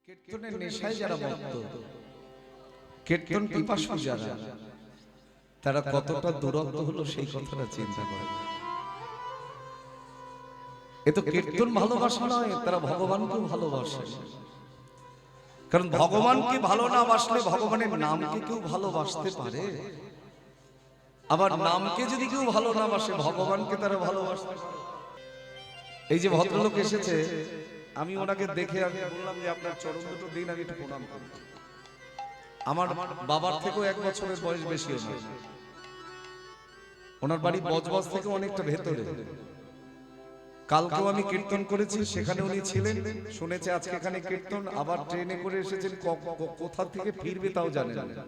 কীর্তনের নেশায় যারা মত্ত, কীর্তন পিপাসু যারা, তারা কতটা দুরন্ত হলো সেই কথাটা চিন্তা করে। এ তো কীর্তন ভালোবাসা নয়, তারা ভগবানকেও ভালোবাসে। কারণ ভগবানকে ভালো না বাসলে ভগবানের নামকে কেউ ভালোবাসতে পারে? আবার নামকে যদি কেউ ভালো না বাসে ভগবানকে তারা ভালোবাসতে পারে? এই যে ভদ্রলোক এসেছে, আমি ওনাকে দেখে আমি বললাম যে আপনার চরণ দুটো দিন আমি একটু প্রণাম করি। আমার বাবার থেকেও 1 বছরের বয়স বেশি ওনার। ওনার বাড়ি বজবজ থেকে অনেকটা ভেতরে। কালকেও আমি কীর্তন করেছি, সেখানে উনি ছিলেন, শুনেছে আজকে এখানে কীর্তন। আবার ট্রেনে করে এসেছেন, কোথা থেকে ফিরবে তাও জানেন না।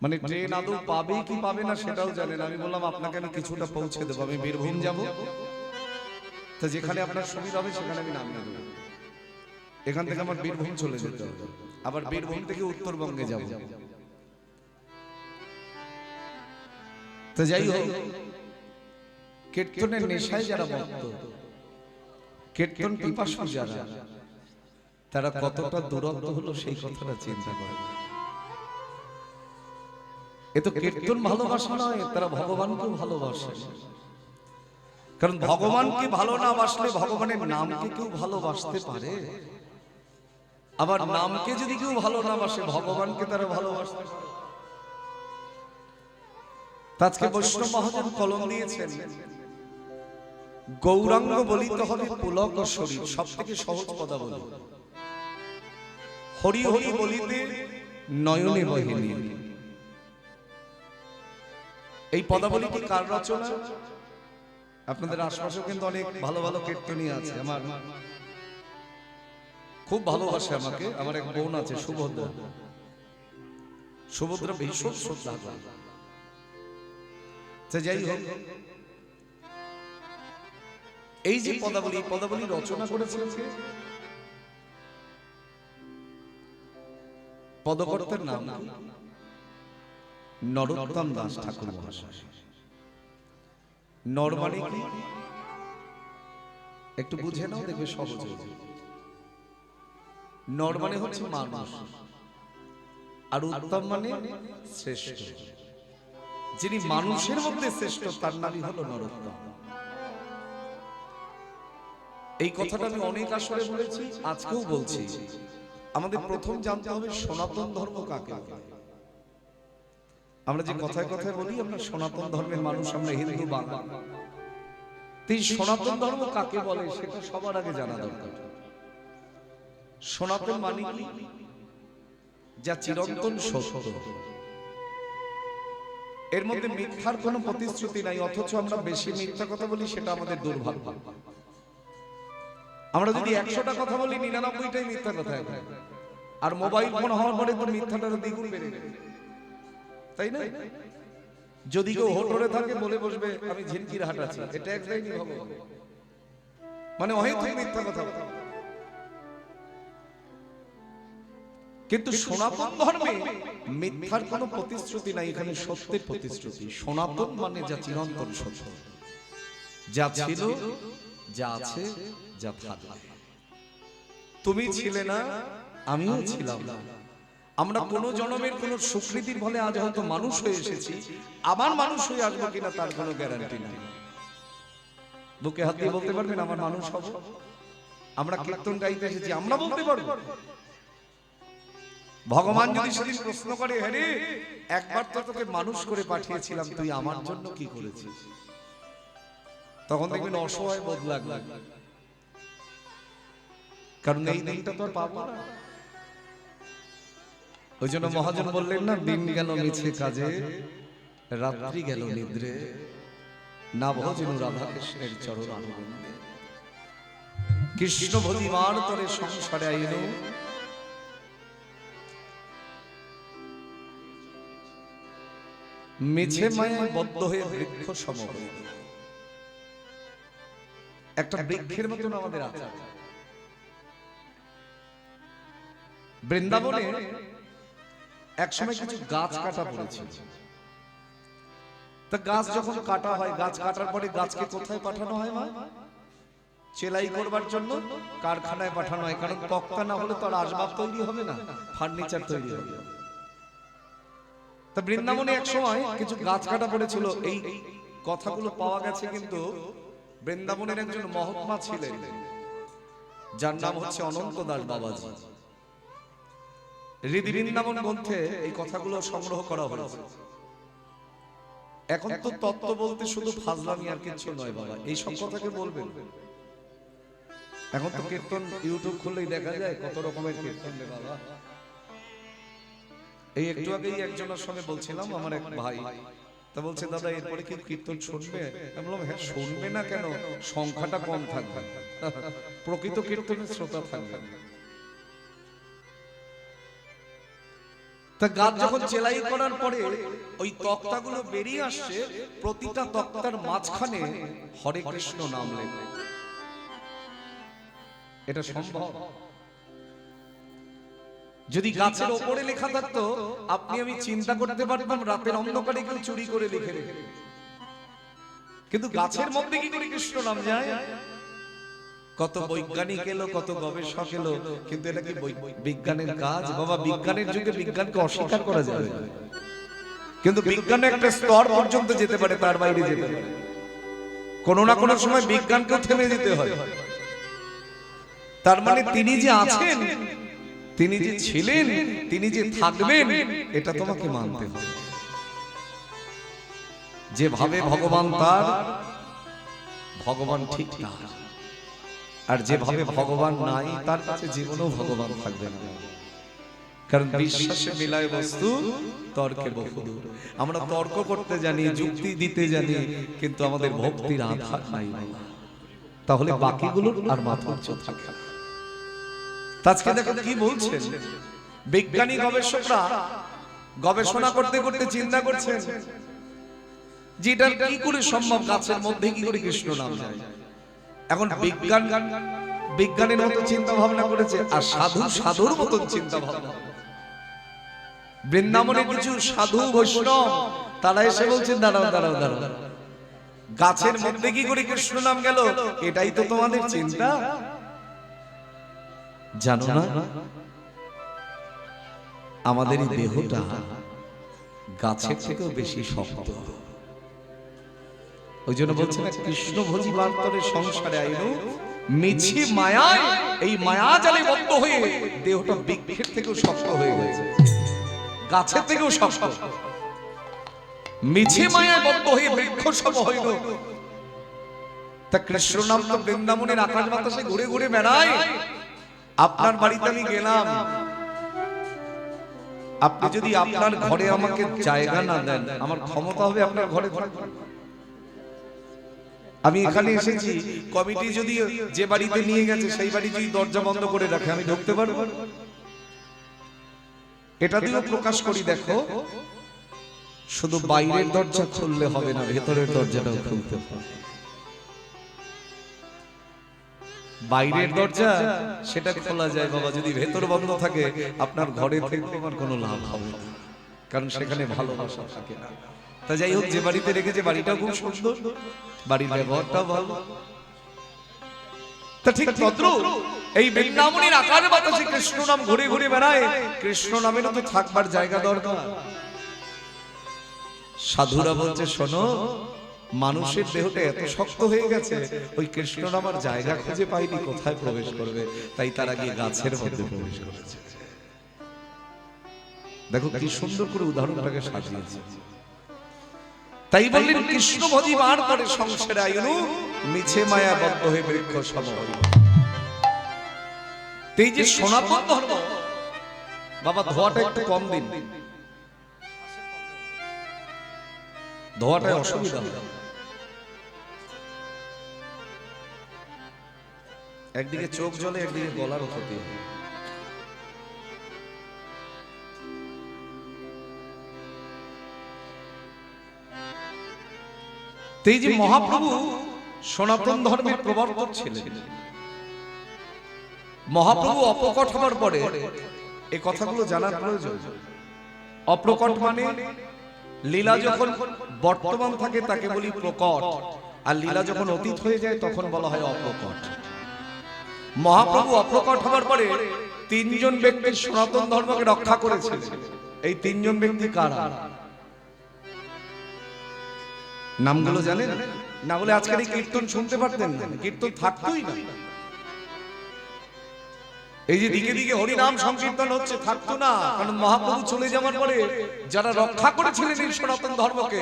মানে ট্রেন আদৌ পাবে কি পাবে না সেটাও জানেন। আমি বললাম আপনাকে আমি কিছুটা পৌঁছে দেবো, আমি বীরভূম যাব, তো যেখানে আপনার সুবিধা হবে সেখানে আমি নামিয়ে দেবো। এখান থেকে আমার বীরভূম চলে যেতে হবে, আবার বীরভূম থেকে উত্তরবঙ্গে যাব। তো যাই হোক, কীর্তনের নেশায় যারা মত্ত, কীর্তন পিপাসু যারা, তারা কতটা দুরন্ত হলো সেই কথাটা চিন্তা করে। এ তো কীর্তন ভালোবাসা নয়, তারা ভগবানকেও ভালোবাসে। কারণ ভগবানকে ভালো না বাসলে ভগবানের নামকে কেউ ভালোবাসতে পারে? আবার নামকে যদি কেউ ভালো না বাসে ভগবানকে তারা ভালোবাসতে পারে? আজকে বৈষ্ণব মহাজন কলম দিয়েছেন, গৌরাঙ্গ বলিতে হবে পুলক শরীর। সব থেকে সহজ পদাবলী। হরি হরি বলিতে নয়নে বহিনী। এই পদাবলীটি কার রচনা? আপনাদের আশপাশে কিন্তু অনেক ভালো ভালো কীর্তনী আছে। আমার খুব ভালোবাসে আমাকে, আমার এক বোন আছে সুভদ্রা। সুভদ্রা ভীষণ শ্রদ্ধা করে। যাই হোক, এই যে পদাবলী, পদাবলী রচনা করেছিলেন কে? পদকর্তার নাম নরোত্তম দাস ঠাকুর মহাশয়। নর মানে কি একটু বুঝে নাও, দেখবে সহজ হয়ে যাবে। নর মানে হচ্ছে মানুষ, আর উত্তম মানে শ্রেষ্ঠ। যিনি মানুষের মধ্যে শ্রেষ্ঠ তার নামই হলো নরোত্তম। এই কথাটা আমি অনেক আসরে বলেছি, আজকেও বলছি। আমাদের প্রথম জানতে হবে সনাতন ধর্ম কাকে বলে। আমরা যে কথায় কথায় বলি আমরা সনাতন ধর্মের মানুষ, আমরা হিন্দু বাঙালি। এই সনাতন ধর্ম কাকে বলে সেটা সবার আগে জানা দরকার। সনাতন মানে কি? যা চিরন্তন সত্য, এর মধ্যে মিথ্যার কোনো প্রতিশ্রুতি নাই। অথচ আমরা বেশি মিথ্যা কথা বলি, সেটা আমাদের দুর্ভাগ্য। আমরা যদি 100টা কথা বলি 99টাই মিথ্যা কথা। আর মোবাইল ফোন হওয়ার পরে তো মিথ্যাটার দ্বিগুণ বেড়ে গেছে, তাই না? যদি কেউ হোটরে থাকে বলে বসবে আমি ঝিনকির হাট আছি, এটা এক লাইনই হবে, মানে অহেতুক মিথ্যা কথা। কিন্তু সনাতন ধর্মে মিথ্যার কোনো প্রতিশ্রুতি নাই, এখানে সত্যের প্রতিশ্রুতি। সনাতন মানে যা চিরন্তন সত্য, যা ছিল, যা আছে, যা থাকবে। তুমি ছিলে না, আমিও ছিলাম না। আমরা কোন জন্মের কোন সুকৃতির ফলে আজ হয়তো মানুষ হয়ে এসেছি, আবার মানুষ হয়ে আসবো কিনা তার কোনো গ্যারান্টি নেই। বুকে হাত দিয়ে বলতে পারবেন আমার মানুষ হব? আমরা কীর্তন গাইতে এসেছি, আমরা বলতে পারবো? ভগবান যদি সেদিন প্রশ্ন করে, হ্যাঁ একবার তো তোকে মানুষ করে পাঠিয়েছিলাম, তুই আমার জন্য কি করেছিস? তখন দেখবেন অসহায় বোধ লাগবে, কারণ এই দিনটা তো আর পাবো না। ওই জন্য মহাজন বললেন না, দিন গেল মিছে কাজে, রাত্রি গেল নিদ্রে, না ভজনু রাধা কৃষ্ণের চরণ আনন্দে। কৃষ্ণ ভজিবার তরে সংসারে আইল, মিছে মায়ায় বদ্ধ হয়ে বৃক্ষ সম হইল। একটা বৃক্ষের মতন আমাদের আছে। বৃন্দাবনে একসময় কিছু গাছ কাটা পড়েছিল। তা গাছ যখন কাটা হয়, গাছ কাটার পরে গাছকে কোথায় পাঠানো হয়? সেলাই করবার জন্য কারখানায় পাঠানো হয়, কারণ তক্তা না হলে তো আর আসবাব তৈরি হবে না, ফার্নিচার তৈরি হবে। তা বৃন্দাবনে এক সময় কিছু গাছ কাটা পড়েছিল, এই কথাগুলো পাওয়া গেছে কিন্তু বৃন্দাবনের একজন মহাত্মা ছিলেন যার নাম হচ্ছে অনন্ত দাস বাবাজি। হৃদি বৃন্দাবন গ্রন্থে এই কথাগুলো সংগ্রহ করা হয়েছে। এখন তো তত্ত্ব বলতে শুধু ফাজলামি আর কিছু নয় বাবা, এই সব কথাকে বলবেন। এখন তো কীর্তন ইউটিউব খুললেই দেখা যায় কত রকমের কীর্তন রে বাবা। এই একটু আগেই একজনের সঙ্গে বলছিলাম, আমার এক ভাই, তা বলছে দাদা এরপরে কি কীর্তন শুনবে? আমি বললাম হ্যাঁ শুনবে না কেন, সংখ্যাটা কম থাকবে, প্রকৃত কীর্তনের শ্রোতা থাকবে। তা গাছ যখন সেলাই করার পরে ওই তক্তাগুলো বেরিয়ে আসছে, প্রতিটা তক্তার মাঝখানে হরে কৃষ্ণ নাম লেখা। এটা সম্ভব? যদি গাছের ওপরে লেখা থাকতো আপনি আমি চিন্তা করতে পারতাম রাতের অন্ধকারে কেউ চুরি করে লিখে রেখে, কিন্তু গাছের মধ্যে কি করে কৃষ্ণ নাম যায়? কত বৈজ্ঞানিক এলো, কত গবেষক এলো, কিন্তু এটা কি বিজ্ঞানের কাজ? বাবা বিজ্ঞানের যুগে বিজ্ঞানকে অস্বীকার করা যাবে, কিন্তু বিজ্ঞান একটা স্তর পর্যন্ত যেতে পারে, তার বাইরে যেতে পারে। কোনো না কোনো সময় বিজ্ঞানকেও থেমে যেতে হয়। তার মানে তিনি যে আছেন, তিনি যে ছিলেন, তিনি যে থাকবেন, এটা তোমাকে মানতে হবে। যেভাবে ভগবান তার, ভগবান ঠিক তার, আর যেভাবে ভগবান নাই তার কাছে জীবনেও ভগবান থাকবে না। কারণ বিশ্বাসে মিলায় বস্তু, তর্কে বহুদূর। আমরা তর্ক করতে জানি, যুক্তি দিতে জানি, কিন্তু আমাদের ভক্তির আধার নাই, তাহলে বাকিগুলোর আর মাধুর্য থাকে না। আজকে দেখো কি বলছেন বিজ্ঞানী গবেষকরা, গবেষণা করতে করতে চিন্তা করছেন যে এটা কি করে সম্ভব, গাছের মধ্যে কি করে কৃষ্ণ নাম যায়। এখন বিজ্ঞানের মতো চিন্তা ভাবনা করেছে, আর সাধু সাধুর মতন চিন্তা ভাবনা। বৃন্দাবনে কিছু সাধু বৈষ্ণব তারা এসে বলছেন দাঁড়াও দাঁড়াও দাঁড়াও, গাছের মধ্যে কি করে কৃষ্ণ নাম গেল, এটাই তো তোমাদের চিন্তা। জানো না আমাদের এই দেহটা গাছের থেকেও বেশি শক্ত। ওই জন্য বলছে না কৃষ্ণ ভোজি বান্তরে সংসারে আইলো মিছি মায়ায়, এই মায়া জালে বদ্ধ হয়ে দেহটা বৃক্ষের থেকেও শক্ত হয়ে গেছে, গাছের থেকেও শক্ত। মিছি মায়ায় বদ্ধ হয়ে বৃক্ষ সম হইল। তা কৃষ্ণ নাম তো বৃন্দাবনের আকাশ বাতাসে ঘুরে ঘুরে বেড়ায়। আপনার বাড়িতে আমি গেলাম, আপনি যদি আপনার ঘরে আমাকে জায়গা না দেন, আমার ক্ষমতা হবে আপনার ঘরে থাকবো? আমি এখানে এসেছি, কমিটি যদি যে বাড়িতে নিয়ে গেছে সেই বাড়ি যদি দরজা বন্ধ করে রাখে, আমি ঢুকতে পারবো? এটা দিয়েও প্রকাশ করি, দেখো শুধু বাইরের দরজা খুললে হবে না, ভেতরের দরজাটাও খুলতে হবে। বাইরের দরজা সেটা খোলা যায় বাবা, যদি ভেতর বন্ধ থাকে আপনার ঘরে থেকে তোমার কোনো লাভ হবে না, কারণ সেখানে ভালোবাসা থাকে না। তা যাই হোক, যে বাড়িতে রেখেছে বাড়িটাও খুব সুন্দর, বাড়ির ব্যবহারটাও ভালো। তা ঠিক তদ্রূপ এই বৃন্দাবনের আকার বাতাসে কৃষ্ণ নাম ঘুরে ঘুরে বেড়ায়। কৃষ্ণ নামেরও তো থাকবার জায়গা দরকার। সাধুরা বলছে শোনো, মানুষের দেহটা এত শক্ত হয়ে গেছে, ওই কৃষ্ণ নামার জায়গা খুঁজে পাইনি, কোথায় প্রবেশ করবে, তাই তারা গিয়ে গাছের মধ্যে প্রবেশ করেছে। দেখো কি সুন্দর করে উদাহরণটাকে সাজিয়েছে। তাই বললেন কৃষ্ণ ভজি বার করে সংসারে আইনু, মিছে মায়া বদ্ধ হয়ে বৃক্ষ সম হইল। এই যে সনাতন ধর্ম, বাবা ধোয়াটা একটু কম দিন, ধোয়াটায় অসুবিধা হয়। একদিকে চোখ জ্বলে, একদিকে গলার ক্ষতি হয়। এই যে মহাপ্রভু সনাতন ধর্মের প্রবর্তক ছিলেন, মহাপ্রভু অপ্রকট হবার পরে এই কথাগুলো জানার প্রয়োজন। অপ্রকট মানে লীলা যখন বর্তমান থাকে তাকে বলি প্রকট, আর লীলা যখন অতীত হয়ে যায় তখন বলা হয় অপ্রকট। মহাপ্রভু অপ্রকট হবার পরে তিনজন ব্যক্তি সনাতন ধর্মকে রক্ষা করেছিলেন। এই তিনজন ব্যক্তি কারা? নামগুলো জানেন? না বলে আজকের এই কীর্তন শুনতে পারতেন না, কীর্তন থাকতোই না। এই যে দিকে দিকে হরিনাম সংকীর্তন হচ্ছে থাকতো না, কারণ মহাপ্রভু চলে যাওয়ার পরে যারা রক্ষা করেছিলেন এই সনাতন ধর্মকে,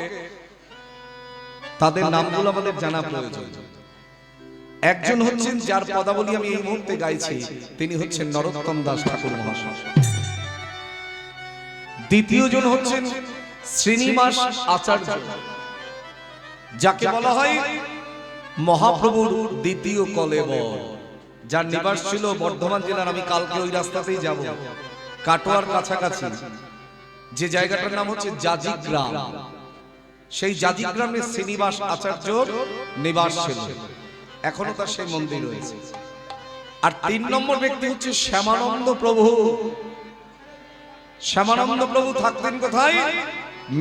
তাদের নামগুলো আমাদের জানা প্রয়োজন। একজন হচ্ছেন, যার পদাবলী আমি এই মুহূর্তে গাইছি, তিনি হচ্ছেন নরোত্তম দাস ঠাকুর মহাশয়। দ্বিতীয় জন হচ্ছেন শ্রীনিবাস আচার্য, যাকে বলা হয় মহাপ্রভুর দ্বিতীয় কলেবর, যার নিবাস ছিল বর্ধমান জেলার, আমি কালকে ওই রাস্তাতেই যাব, কাটোয়ার কাছাকাছি যে জায়গাটার নাম হচ্ছে জাজিগ্রাম, সেই জাজিগ্রামে শ্রীনিবাস আচার্যর নিবাস ছিল, এখনো তার সেই মন্দির রয়েছে। আর 3 নম্বর ব্যক্তি হচ্ছে শ্যামানন্দ প্রভু। শ্যামানন্দ প্রভু থাকতেন কোথায়?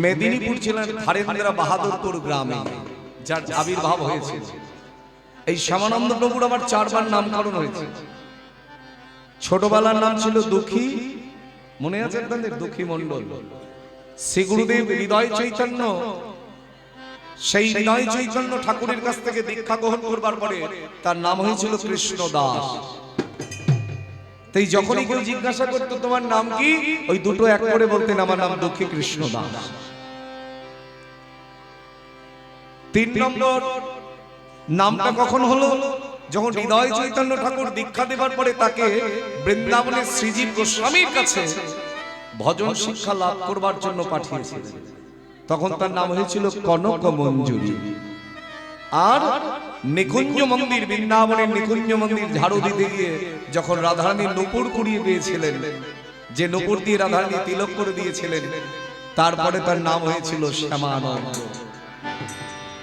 মেদিনীপুর জেলার ধারেন্দ্রা বাহাদুরপুর গ্রামে, যার আবির্ভাব হয়েছে। এই শ্যামানন্দ প্রভুর আবার 4বার নামকরণ হয়েছে। ছোটবেলার নাম ছিল দুঃখী, মনে আছে আপনাদের? দুঃখী মণ্ডল। শ্রী গুরুদেব হৃদয় চৈতন্য, সেই হৃদয় চৈতন্য ঠাকুরের কাছ থেকে দীক্ষা গ্রহণ করবার পরে তার নাম হয়েছিল কৃষ্ণ দাস। তাই যখনই কেউ জিজ্ঞাসা করতো তোমার নাম কি, ওই দুটো এক করে বলতেন আমার নাম দুঃখী কৃষ্ণ দাস। 3 নম্বর নামটা কখন হলো? যখন হৃদয় চৈতন্য ঠাকুর দীক্ষা দেবার পরে তাকে বৃন্দাবনের শ্রীজীব গোস্বামীর কাছে ভজন শিক্ষা লাভ করবার জন্য পাঠিয়েছিলেন, তখন তার নাম হয়েছিল কনক মঞ্জুরি। আর নিকুঞ্জ মন্দির, বৃন্দাবনের নিকুঞ্জ মন্দির ঝাড়ু দিতে গিয়ে যখন রাধারানী নূপুর কুড়িয়ে পেয়েছিলেন, যে নূপুর দিয়ে রাধারানী তিলক করে দিয়েছিলেন, তারপরে তার নাম হয়েছিল শ্যামানন্দ।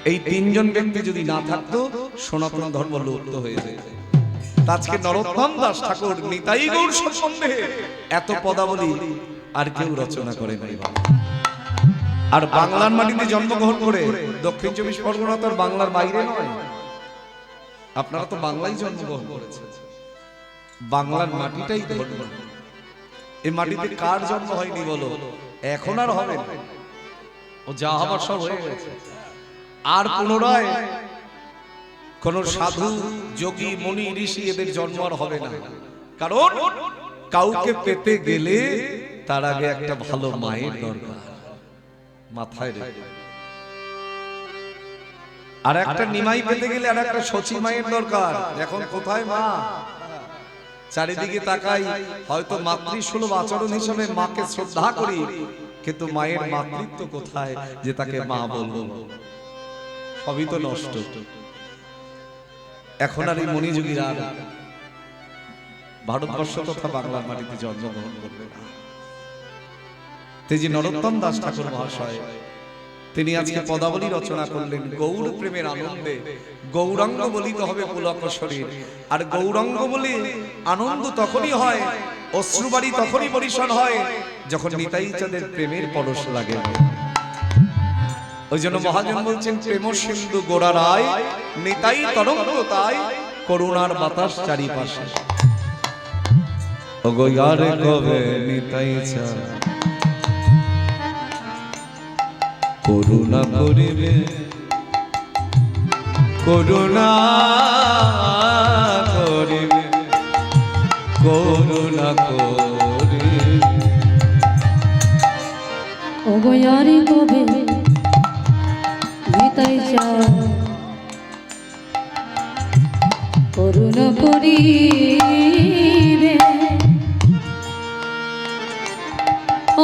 এই 3 জন ব্যক্তি যদি না থাকতো সনাতন ধর্ম লুপ্ত হয়ে যেত। আজকে নরোত্তম দাস ঠাকুর নিতাই গৌর সম্বন্ধে এত পদাবলী আর কেউ রচনা করে নাই। আর বাংলার মাটিতে জন্মগ্রহণ করে, দক্ষিণ 24 পরগনা তো বাংলার বাইরে নয়, আপনারা তো বাংলায় জন্মগ্রহণ করেছেন, বাংলার মাটিটাই ধন্য। এই মাটিতে কার জন্ম হয়নি বলো? এখন আর হবে না, ও যা হবার সব হয়ে গেছে। আর পুনরায় কোন সাধু যোগী মুনি ঋষি এদের জন্ম আর হবে না, কারণ কাউকে পেতে গেলে তার আগে একটা ভালো মায়ের দরকার, মাথায় রেখে। আর একটা নিমাই পেতে গেলে আর একটা সচি মায়ের দরকার। এখন কোথায় মা? চারিদিকে তাকাই, হয়তো মাতৃসুলভ আচরণ হিসেবে মাকে শ্রদ্ধা করি, কিন্তু মায়ের মাতৃত্ব কোথায় যে তাকে মা বলবো? সবই তো নষ্ট। এখন আর এই মণিযোগীরা ভারতবর্ষ তথা বাংলার মাটিতে জন্মগ্রহণ করবে না। তেজি নরোত্তম দাস ঠাকুর মহাশয় তিনি আজকে পদাবলী রচনা করলেন। গৌর প্রেমের আনন্দে গৌরাঙ্গ বলিতে হবে পুলক শরীর। আর গৌরাঙ্গ বলে আনন্দ তখনই হয়, অশ্রুবাড়ি তখনই বরিশন হয়, যখন নিতাই চাঁদের প্রেমের পরশ লাগে। ওই জন্য মহাজন বলছেন, প্রেম সিন্ধু গোড়া রায়, নিতাই তরঙ্গ তাই, করুণার বাতাস চারিপাশে। ওগো ইয়ারে কবে নিতাই চাঁদ করুণা করিবে, করুণা করিবে, করুণা করিবে। ওগো ইয়ারে কবে নিতাই চাঁদ করুণা করিবে,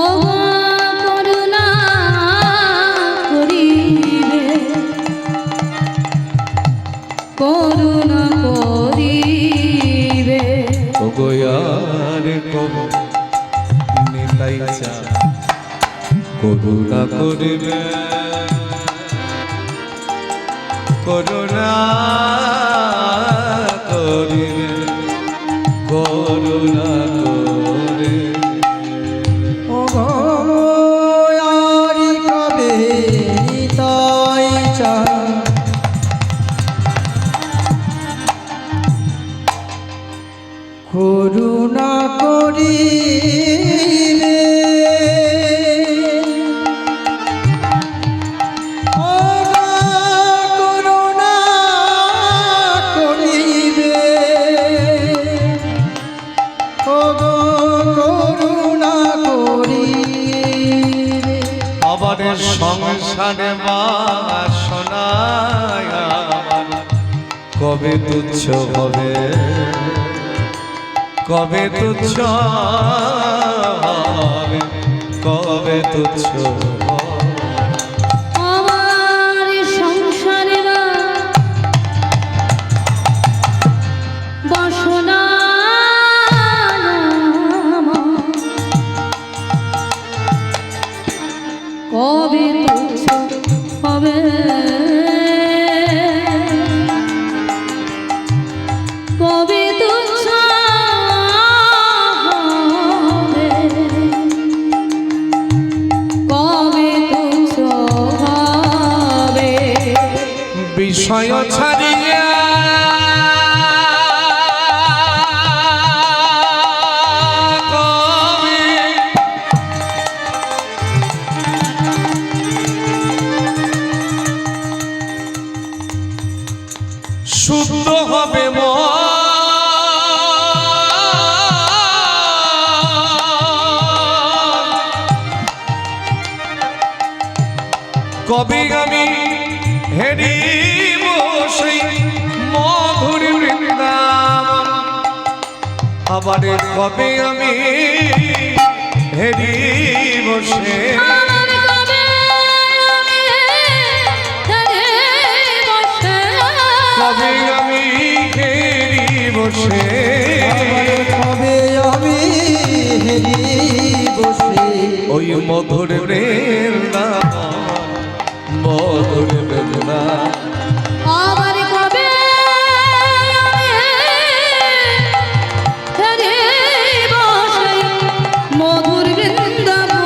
ওগো করুণা করিবে, করুণা করিবে। ওগো ইয়ারে কবে নিতাই চাঁদ করুণা করিবে, করুণা করিবে, করুণা করিবে। ওগো ইয়ারে কবে নিতাই চাঁদ করিবে ও গো করুণা করিবে ও গো করুণা করিবে আবার সংসারে বাসনায় আমার কবে তুচ্ছ হবে, কবে তুচ্ছ হবে, কবে তুচ্ছ হবে। আমার সংসারে বাসনা কবে তুচ্ছ হবে, কবে তুচ্ছ হবে, কবে তুচ্ছ হবে। বিষয় ছাড়িয়া কবে শুদ্ধ হবে মন, কবে আমি হেরিব সেই মধুর বৃন্দাবন, আবার কবে আমি হেরিব সে আমার কবে আমি ধরে বসে, কবে আমি হেরিব সে কবে আমি হেরি বসে ওই মধুর বৃন্দাবন, মধুর বৃন্দাবন। আমার কবে আমি ধরে বসে মধুর বৃন্দাবন,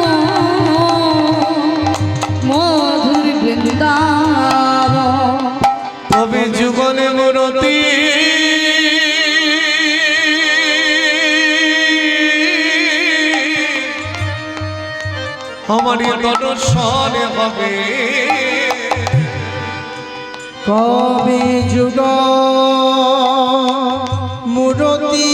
মধুর বৃন্দাবন। তবে যুগলে মূরতি আমারই দর্শন হবে, কবে যুগ মূরতি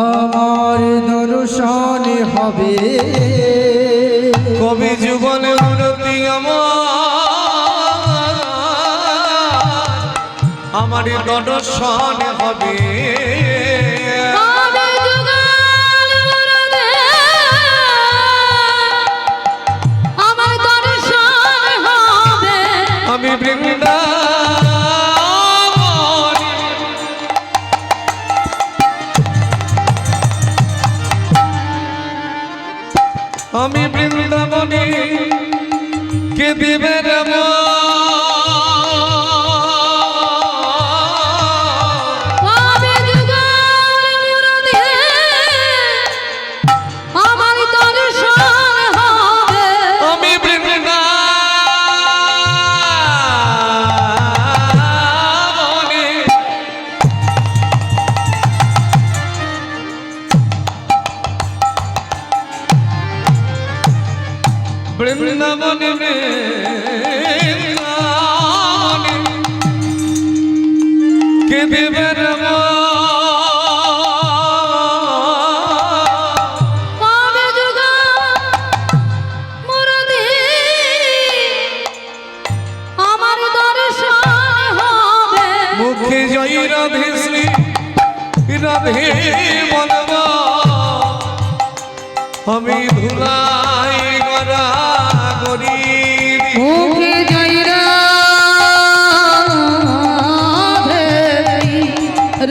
আমার দর্শন হবে, কবে যুগলে মূরতি আমারই দর্শন হবে, কবে যুগল মুরদে আমার দর্শন হবে, আমি বৃন্দাবন, আমি বৃন্দাবনে কে দিবে কবে যুগল মুরদে আমার দর্শন হবে, আমি বৃন্দাবনে বৃন্দাবনে বৃন্দাবনে কে দেবে কবে যুগল মুরদে আমার দর্শন হবে, মুখে জয় রাধে শ্রী রাধে বলব, আমি ধুলাই গড়া গরি, মুখে জয় রাধে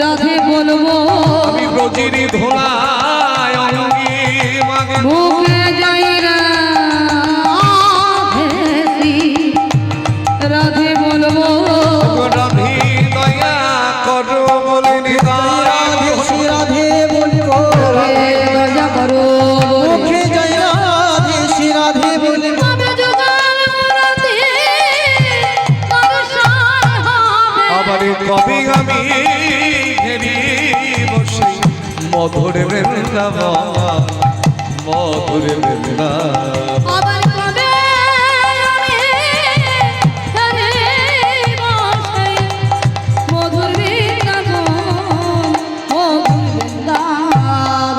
রাধে বলবো, আমি ব্রজিরি ধোলাই অঙ্গি মাগে, মুখে জয় রাধে রাধে বলবো, রাধি দয়া করো বলে রাধে শ্রী রাধে বলবো, দয়া করো মুখে জয় রাধে শ্রী রাধে বলবো, কবে যুগল মুরদে দর্শন আবার কবে আমি ঘেরি বসে মধুর বৃন্দাবন মধুর বৃন্দাবন আবার কবে আমি এখানে বসে মধুর বৃন্দাবন মধুর বৃন্দাবন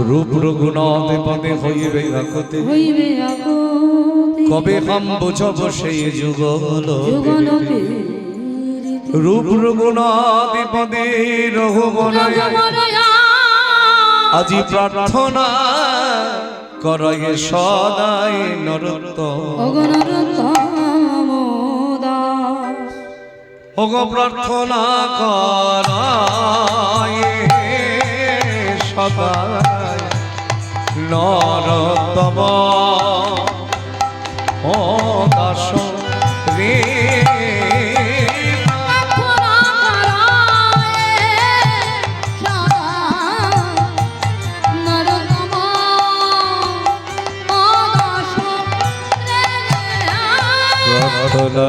রূপ রঘুনাথ পদে হইবে আকতে হইবে আগতে কবে হাম বুঝব সেই যুগল যুগলকে রূপ রঘুনাথ পদে রঘুবনয় আজি প্রার্থনা করয়ে সদাই নরোত্তম অগণরতম দাস ওগ প্রার্থনা করয়ে সদাই নরোত্তম ও দাস রে প্রার্থনা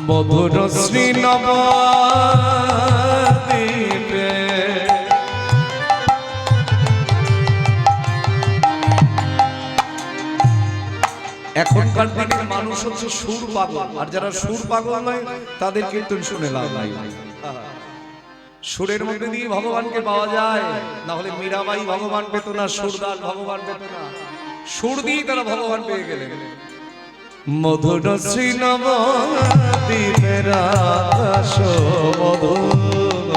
মধুর শ্রী নবদ্বীপে এখনকার দিনের মানুষ হচ্ছে সুর পাগল, আর যারা সুর পাগল নয় তাদের কীর্তন শুনে লাভ নাই। সুরের মধ্যে দিয়ে ভগবানকে পাওয়া যায়, না হলে মীরাবাই ভগবান পেত না, সুরদাস ভগবান পেত না, সুর দিয়ে তারা ভগবান পেয়ে গেলেন। মধুর শ্রী নবদ্বীপের আকাশ মধুর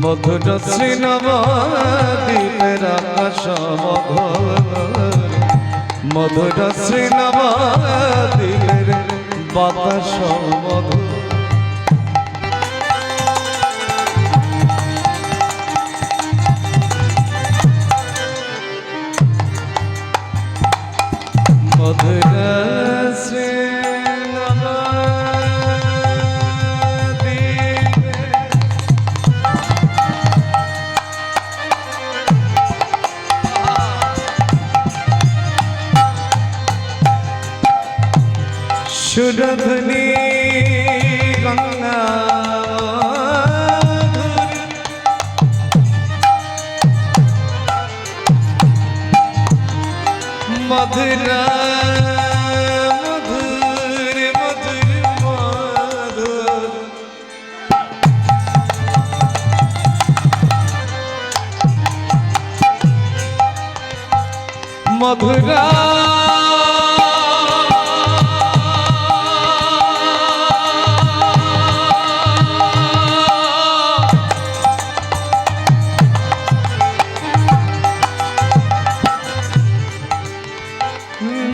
মধুর শ্রী নবদ্বীপের আকাশ মধুর মধুর শ্রী নবদ্বীপের বাতাস মধুর মধুর শ্রী সুরধনি গঙ্গা মধুর মধুর মধুর মধুর মধুরা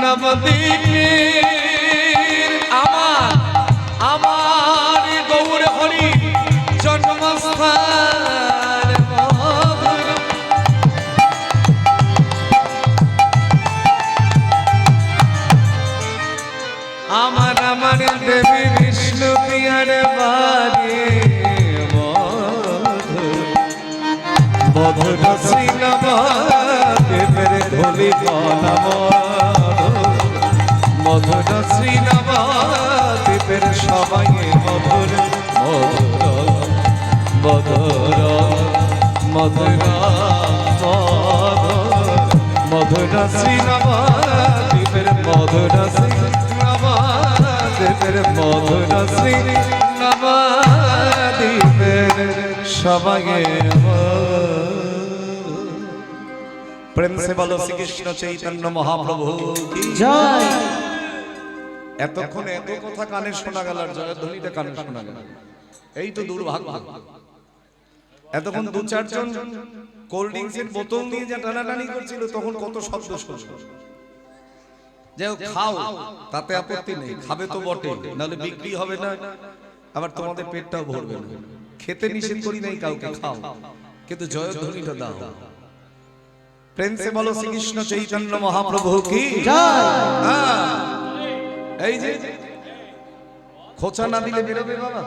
নবদ্বীপের আমার গৌর হরি জন্মস্থান মধুর আমার দেবী বিষ্ণু পিয়ার বাড়ি মধুর শ্রী নবদ্বীপের ধুলি বনম মধুর শ্রী নবদ্বীপের সবাই মধুর মধুর মধুর মধুর শ্রী নবদ্বীপের মধুর শ্রী নবদ্বীপের মধুর শ্রী নবদ্বীপের সবাই প্রেম সে বলো শ্রীকৃষ্ণ চৈতন্য মহাপ্রভু কি জয়। এতক্ষণে এত কথা কানে শোনা গেল, আর জয়ধ্বনিটা কানে শোনা গেল, এই তো দুর্ভাগ্য। এতক্ষণ দু চারজন কোল্ড ড্রিঙ্কসের বোতল নিয়ে যা টানাটানি করছিল তখন কত শব্দ শুনছো। যাই হোক, খাও, তাতে আপত্তি নেই, খাবে তো বটে, নাহলে বিক্রি হবে না, আবার তোমাদের পেটটাও ভরবে না। খেতে নিষেধ করি নাই কাউকে, খাও, কিন্তু জয়ধ্বনিটা দাও। প্রেম সে বলো শ্রীকৃষ্ণ চৈতন্য মহাপ্রভু কি জয়। হ্যাঁ, এই যে খোঁচা না দিলে বেরোবে বাবা।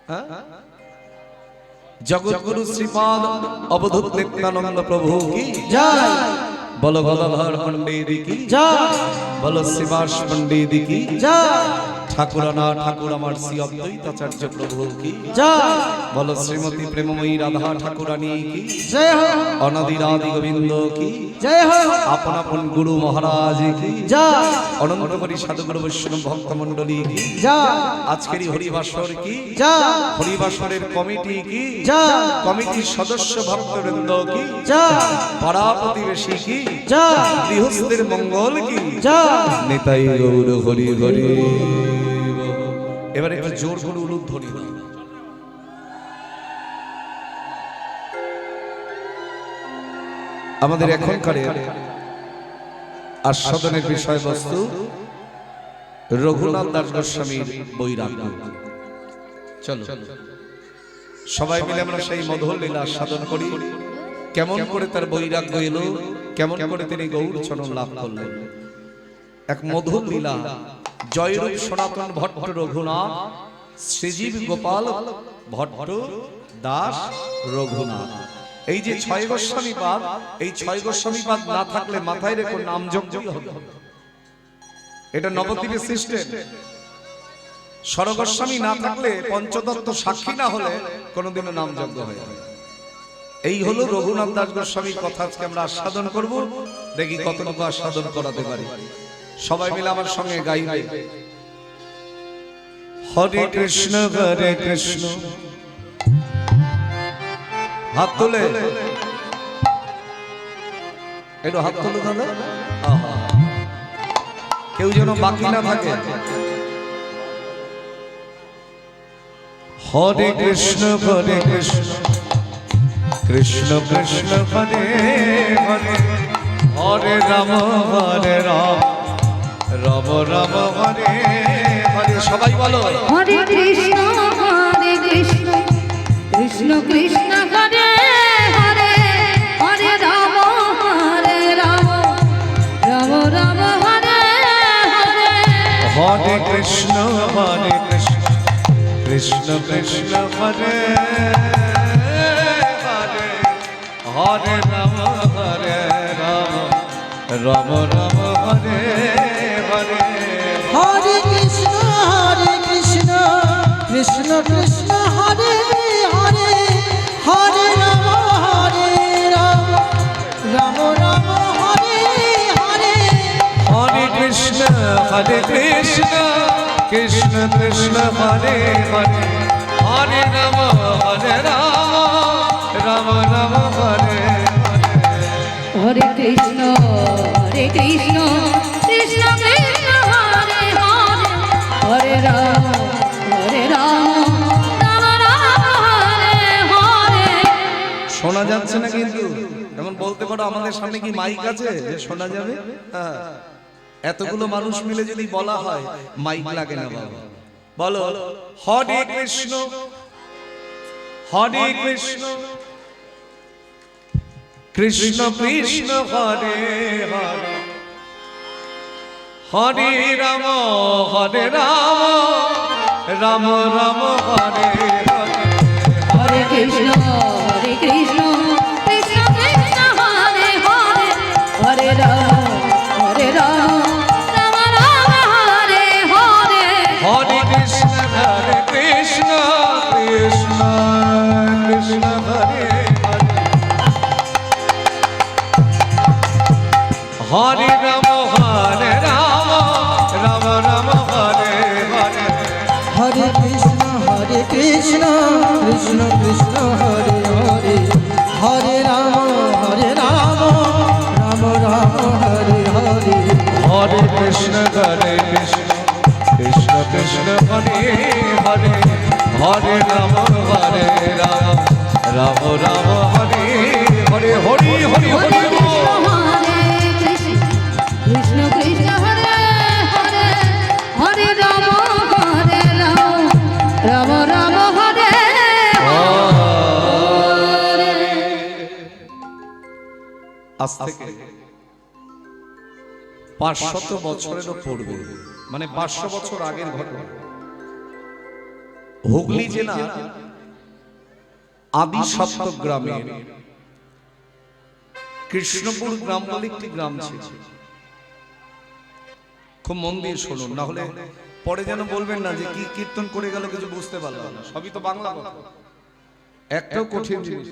হ্যাঁ, জগৎগুরু শ্রীপাদ অবধূত নিত্যানন্দ প্রভু কি জয় বলো, গদাধর পণ্ডিত কি জয় বলো, শ্রীবাস পণ্ডিত কি জয় ঠাকুরানা ঠাকুর আমার শ্রী অদ্বৈতাচার্য প্রভু কি জয় বলো, শ্রীমতী প্রেমময়ী রাধা ঠাকুরানী কি জয় হো অনাদিরাদি গোবিন্দ কি জয় হো আপন আপন গুরু মহারাজ কি জয় অনন্তকরী সাধুগুরু বৈষ্ণব ভক্ত মন্ডলী কি জয় আজকেরই হরিবাসর কি জয় হরিবাসরের কমিটি কি জয় কমিটির সদস্য ভক্তবৃন্দ কি জয় পাড়া প্রতিবেশী কি জয় গৃহস্থের মঙ্গল কি জয় নেতাই গৌর হরি হরি। এবার একটু জোর করে উলুক ধরি না। আমাদের এখনকার আস্বাদনের বিষয়বস্তু রঘুনাথ দাস গোস্বামীর বৈরাগ্য। চলো সবাই মিলে আমরা সেই মধুর লীলা আস্বাদন করি, কেমন করে তার বৈরাগ্য এলো, কেমন করে তিনি গৌর চরণ লাভ করলেন। এক মধুর লীলা। জয়রূপ সনাতন ভট্ট রঘুনাথ, শ্রীজীব গোপাল ভট্ট দাস রঘুনাথ। এই যে ছয় গোস্বামী পাদ, এই ছয় গোস্বামী পাদ না থাকলে মাথায় রেখো নাম যজ্ঞই হবে। এটা নবদ্বীপের সিস্টেম। স্বরগোস্বামী না থাকলে, পঞ্চতত্ত্ব সাক্ষী না হলে কোনোদিনও নাম যজ্ঞ হয় না। এই হলো রঘুনাথ দাস গোস্বামীর কথা। আজকে আমরা আস্বাদন করব, দেখি কতটুকু আস্বাদন করাতে পারি। সবাই মিলে আমার সঙ্গে গাইবে। হরে কৃষ্ণ হরে কৃষ্ণ। হাত তোলে, একটু হাত তোলে দাদা। আহা, কেউ যেন বাকি না থাকে। হরে কৃষ্ণ হরে কৃষ্ণ কৃষ্ণ কৃষ্ণ হরে হরে, হরে রাম রাম রাম হরে হরে। সবাই বলো হরে কৃষ্ণ কৃষ্ণ কৃষ্ণ হরে হরে, হরে রাম রাম রাম হরে হরে। হরে কৃষ্ণ কৃষ্ণ কৃষ্ণ হরে হরে, হরে রাম রাম রাম হরে হরে। হরে কৃষ্ণ কৃষ্ণ কৃষ্ণ হরে হরে, হরে রাম রাম রাম হরে হরে। হরে কৃষ্ণ কৃষ্ণ কৃষ্ণ হরে হরে, হরে রাম রাম রাম হরে হরে। হরে কৃষ্ণ কৃষ্ণ কৃষ্ণ হরে হরে, হরে রাম রাম রাম হরে হরে। শোনা যাচ্ছে না কিন্তু, এমন বলতে পারো আমাদের সামনে কি মাইক আছে যে শোনা যাবে? হ্যাঁ, এতগুলো মানুষ মিলে যদি বলা হয় মাইক লাগে না বাবা। বলো হরে কৃষ্ণ কৃষ্ণ কৃষ্ণ হরে হরে, হরে রাম রাম রাম হরে হরে। হরে কৃষ্ণ কৃষ্ণ কৃষ্ণ হরে হরে, হরে রাম রাম রাম হরে হরে। হরে কৃষ্ণ কৃষ্ণ কৃষ্ণ হরে হরে, হরে রাম রাম রাম হরে হরে। হরে কৃষ্ণ কৃষ্ণ কৃষ্ণ হরে হরে, হরে রাম রাম রাম হরে হরে। হরে কৃষ্ণ কৃষ্ণ কৃষ্ণ কৃষ্ণ হরে হরে, হরে রাম রাম রাম হরে হরে হরি হরি হরে হরি কৃষ্ণ হরে কৃষ্ণ কৃষ্ণ কৃষ্ণ হরে হরে হরে রাম রাম রাম হরে হরে। আজ থেকে 500 বছরেরও পূর্বে, মানে 500 বছর আগের ঘটনা। হুগলি জেলা আদি সপ্তক গ্রামে কৃষ্ণপুর গ্রাম বলে একটি গ্রাম ছিল। খুব মন দিয়ে শুনুন, না হলে পরে যেন বলবেন না যে কি কীর্তন করে গেল কিছু বুঝতে পারলাম না। সবই তো বাংলা কথা, একটাও কঠিন জিনিস,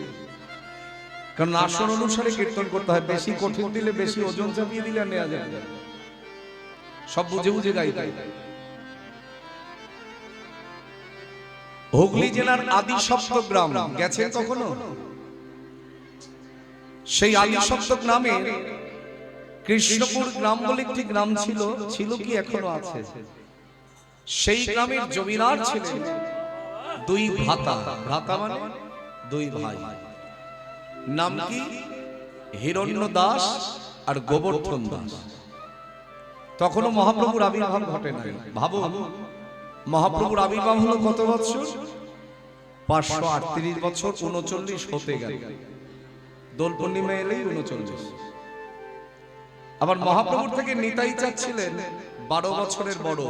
কারণ আসন অনুসারে কীর্তন করতে হয়। বেশি কঠিন দিলে, বেশি ওজন চাপিয়ে দিলে আর নেওয়া যায় না। সব বুঝে বুঝে গাইতে হয়। হুগলি জেলার আদি সপ্তক গ্রাম গেছেন কখনো? সেই আদি সপ্তক নামে কৃষ্ণপুর গ্রাম বলে একটি গ্রাম ছিল। ছিল কি এখনো আছে? সেই গ্রামের জমিদার ছিলেন দুই ভ্রাতা। ভ্রাতা মানে দুই ভাই। নাম কি? হিরণ্য দাস আর গোবর্ধন দাস। তখনও মহাপ্রভুর আবির্ভাব ঘটে নাই। ভাবো, মহাপ্রভুর আবির্ভাব হলো কত বছর? 538 বছর, 39 হতে গেল। দোল পূর্ণিমা এলেই 39। আবার মহাপ্রভুর থেকে নিতাই চাঁদ ছিলেন 12 বছরের বড়,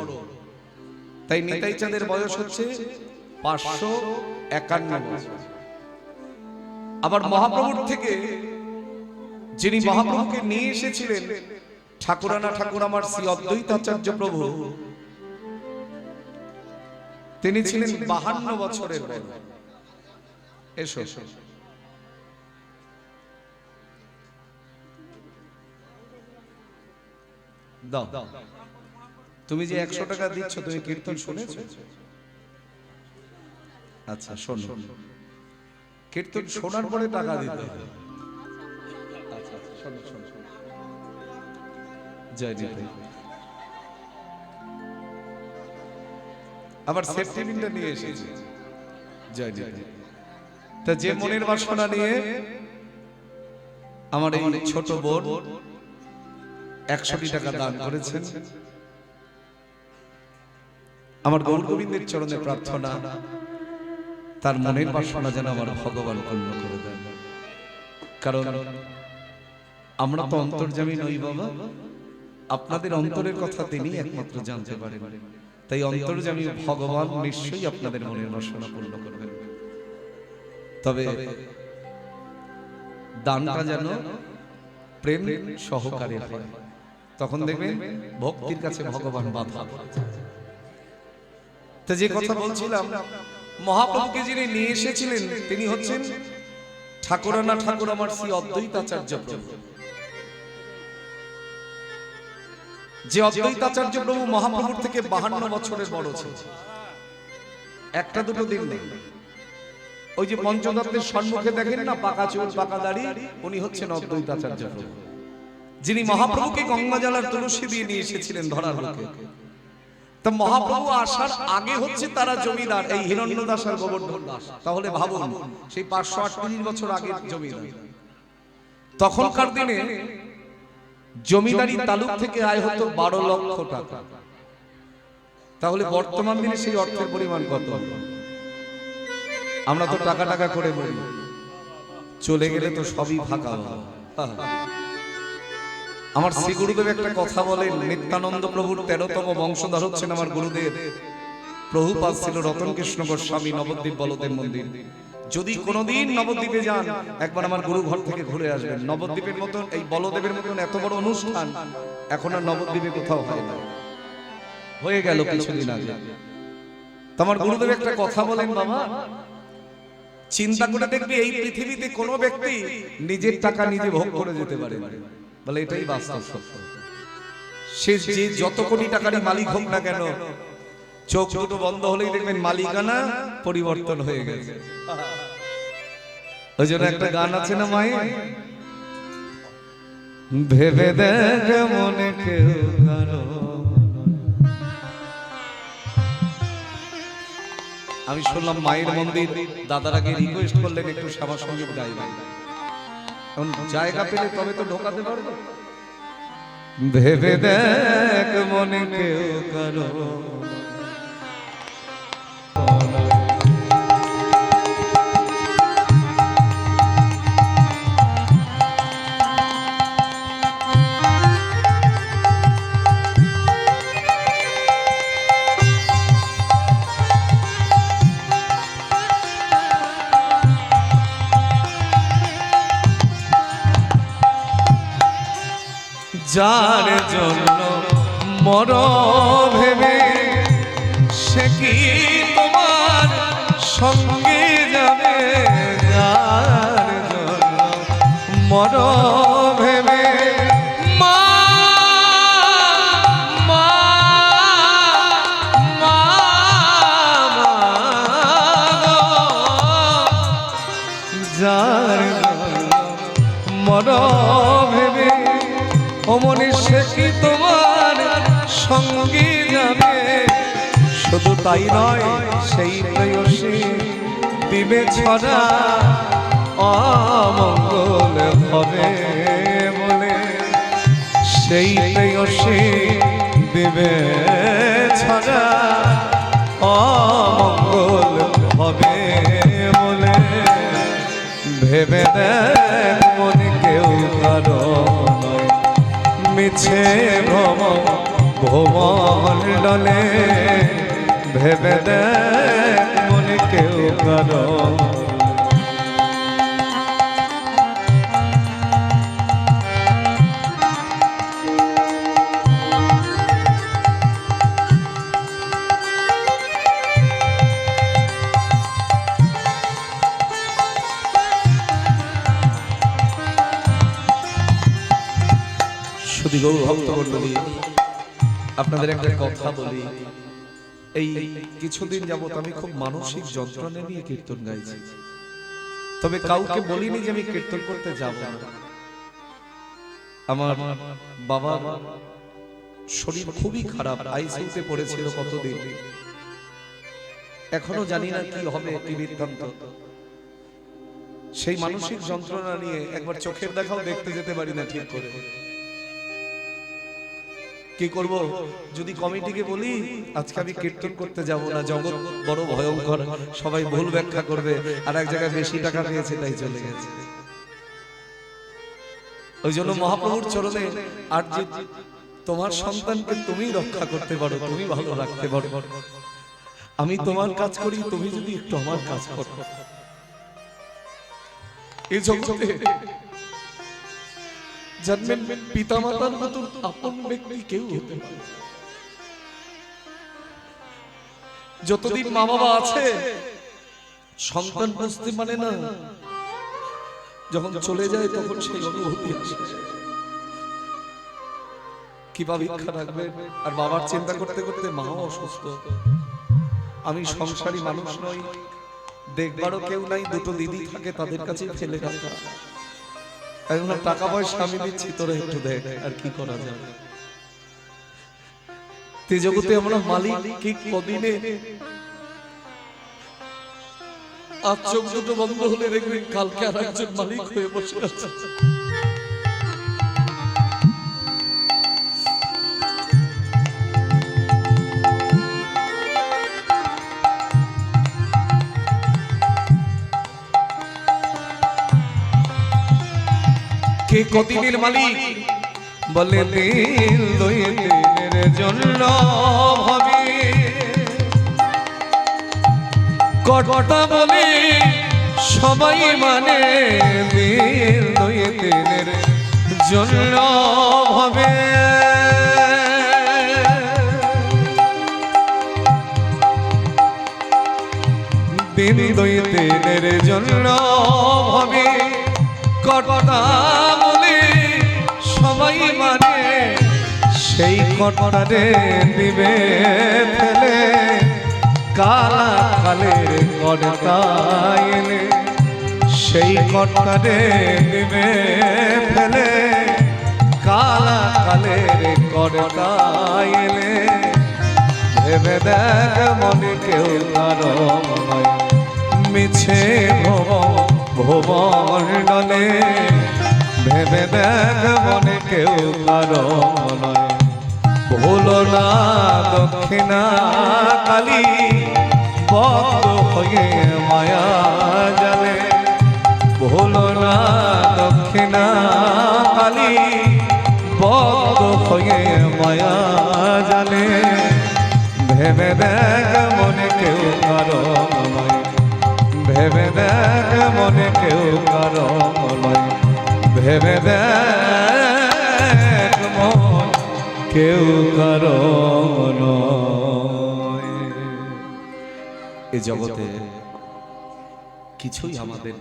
তাই নিতাই চাঁদের বয়স হচ্ছে 551 বছর। আবার মহাপ্রভুর থেকে যিনি মহাপ্রভুকে নিয়ে এসেছিলেন ঠাকুরানা ঠাকুর আমার শ্রী অদ্বৈতাচার্য প্রভু, তিনি ছিলেন 52 বছরের বড়। এসো দাও, তুমি যে 100 টাকা দিচ্ছ, তুমি কীর্তন শুনেছো? আচ্ছা শোনো, কীর্তন শোনার পরে টাকা দিতে হবে। আচ্ছা শোনো শোনো, জয় নিতাই। আবার সেফটি পিনটা নিয়ে এসেছে, জয় নিতাই। তা যে মনের বাসনা নিয়ে আমার এই ছোট বোন 100 টাকা দান করেছেন, আমার গৌর গোবিন্দের চরণে প্রার্থনা তার মনের বাসনা যেন আমার ভগবান পূর্ণ করে দেন। কারণ আমরা তো অন্তর্যামী নই বাবা, আপনাদের অন্তরের কথা তিনি একমাত্র জানতে পারেন। তাই অন্তর্যামী ভগবান নিশ্চয়ই আপনাদের মনের বাসনা পূর্ণ করবেন। তবে দানটা যেন প্রেম সহকারে হয়, তখন দেখবেন ভক্তির কাছে ভগবান বাধা। তা যে কথা বলছিলাম, মহাপ্রভুকে যিনি নিয়ে এসেছিলেন তিনি হচ্ছেন ঠাকুরানা ঠাকুর আমার শ্রী অদ্বৈতাচার্য প্রভু। যে অদ্বৈতাচার্য প্রভু মহাপ্রভুর থেকে 52 বছরের বড় ছিল। একটা দুটো দিন নেই। ওই যে পঞ্চতত্ত্বের সম্মুখে দেখেন না পাকা চুল পাকা দাড়ি, উনি হচ্ছেন অদ্বৈতাচার্য প্রভু, যিনি মহাপ্রভুকে গঙ্গা জলার তুলসী দিয়ে নিয়ে এসেছিলেন ধরার লোকে। তা মহাপ্রভু আসার আগে হচ্ছে তারা জমিদার, এই হিরণ্য দাস আর গোবর্ধন দাস। তাহলে ভাবুন, সেই 538 বছর আগের জমিদার। তখনকার দিনে জমিদারি তালুক থেকে আয় হতো 12 লক্ষ টাকা। তাহলে বর্তমান দিনে সেই অর্থের পরিমাণ কত? আমরা তো টাকা টাকা করে বলি, চলে গেলে তো সবই ফাঁকা। আমার শ্রী গুরুদেব একটা কথা বলেন, নিত্যানন্দ প্রভুর 13তম বংশধর হচ্ছেন আমার গুরুদেব। প্রভুপাদ ছিল রতন কৃষ্ণ গোস্বামী, নবদ্বীপ বলদেব মন্দির। যদি কোনোদিন নবদ্বীপে যান, একবার আমার গুরু ঘর থেকে ঘুরে আসবেন। নবদ্বীপের মতন, এই বলদেবের মতন এত বড় অনুষ্ঠান এখন আর নবদ্বীপে কোথাও হয় না, হয়ে গেল কিছুদিন আগে। তোমার গুরুদেব একটা কথা বলেন, বাবা চিন্তা করে দেখবি এই পৃথিবীতে কোনো ব্যক্তি নিজের টাকা নিজে ভোগ করে যেতে পারে, বলে এটাই বাস্তব সত্য। সে যে যত কোটি টাকারই মালিক হোক না কেন, চোখ দুটো বন্ধ হলেই দেখবেন মালিকানা পরিবর্তন হয়ে গেছে। ওই জন্য একটা গান আছে না মায়ের, ভেবে দেখ মনে কেউ কারো আমি শুনলাম মায়ের মন্দির দাদারাকে রিকোয়েস্ট করলেন একটু শ্যামা সঙ্গীত গাইবেন। এখন জায়গা পেলে তবে তো ঢোকাতে পারবো। ভেবে দেখ মনে কেউ কারো যার জন্য মর ভেবে সে কি তোমার সঙ্গে যাবে, যার জন্য মর ভেবে মা মা মা যার জন্য মর ভেবে অমনি সে কি তোমার সঙ্গী যাবে। শুধু তাই নয় সেই প্রেয়সী দিবে ছড়া অমঙ্গল হবে বলে, সেই প্রেয়সী দিবে ছড়া অমঙ্গল হবে বলে, ভেবে দেখ মনে কেউ কারো মিছে ভ্রম ভ্রমণ্ডলে, ভেবে দেখ মনে কেউ কারো গৌর ভক্তমণ্ডলী, আপনাদের একটা কথা বলি। এই কিছুদিন যাবত আমি খুব মানসিক যন্ত্রণা নিয়ে কীর্তন গাইছি, তবে কাউকে বলিনি যে আমি কীর্তন করতে যাব না। আমার বাবার শরীর খুবই খারাপ, আইসিইউতে পড়েছিল কতদিন, এখনো জানি না কি হবে কি বৃত্তান্ত। সেই মানসিক যন্ত্রণা নিয়ে একবার চোখের দেখাও দেখতে যেতে পারি না ঠিক করে। কি করব, যদি কমিটিকে বলি আজকে আমি কীর্তন করতে যাব না, জগৎ বড় ভয়ঙ্কর, সবাই ভুল ব্যাখ্যা করবে, আর এক জায়গায় বেশি টাকা পেয়েছে তাই চলে গেছে। ওই জন্য মহাপ্রভুর চরণে আর যে তোমার সন্তানকে তুমি রক্ষা করতে পারো, তুমি ভালো রাখতে পারো, আমি তোমার কাজ করি, তুমি যদি একটু আমার কাজ করো। এই জগতে জন্মের পিতা মাতার মতো আপন ব্যক্তি কেউ হতে পারে। যতদিন মা বাবা আছে সন্তান বুঝতে মানে না, যখন চলে যায় তখন সেই অনুভূতি আসে। কিভাবে ভিক্ষা রাখবেন, আর বাবার চিন্তা করতে করতে মাও অসুস্থ। আমি সংসারী মানুষ নই, দেখবারও কেউ নাই, দুটো দিদি থাকে তাদের কাছে ফেলে রাখা। এখন টাকা পয়সা আমি দিচ্ছি, তোরা একটু দেখ, আর কি করা যাবে। তে জগতে আমরা মালিক কি কদিনে, আজ চোখ দুটো বন্ধ হলে দেখবেন কালকে আর একজন মালিক হয়ে বসে আছে। কে কদিনের মালিক বলে, দিন দুই দিনের জন্য ভাবি কটা বলে সবাই মানে, দিন দুই দিনের জন্য ভাবে দিন দুই দিনের জন্য ভাবে কটা বলে সবাই মানে, সেই কটারে দিবে ফেলে কালা কালের কটা এলে, সেই কটারে দিবে ফেলে কালা কালের কটা এলে, ভেবে দেখ মনে কেউ কারো নয়, মিছে ভুবনে ভেবে দেখ মনে কেউ কারো নয়। ভুলো না দক্ষিণা কালী বদ্ধ হয়ে মায়া জালে, ভুলো না দক্ষিণা কালী বদ্ধ হয়ে মায়া জালে। ভেবে দেখ মনে কেউ কারো নয়, ভেবে দেখ মনে কেউ কারো নয়, ভেবে দেখ মন কেউ কারো নয়। এ জগতে কিছুই আমাদের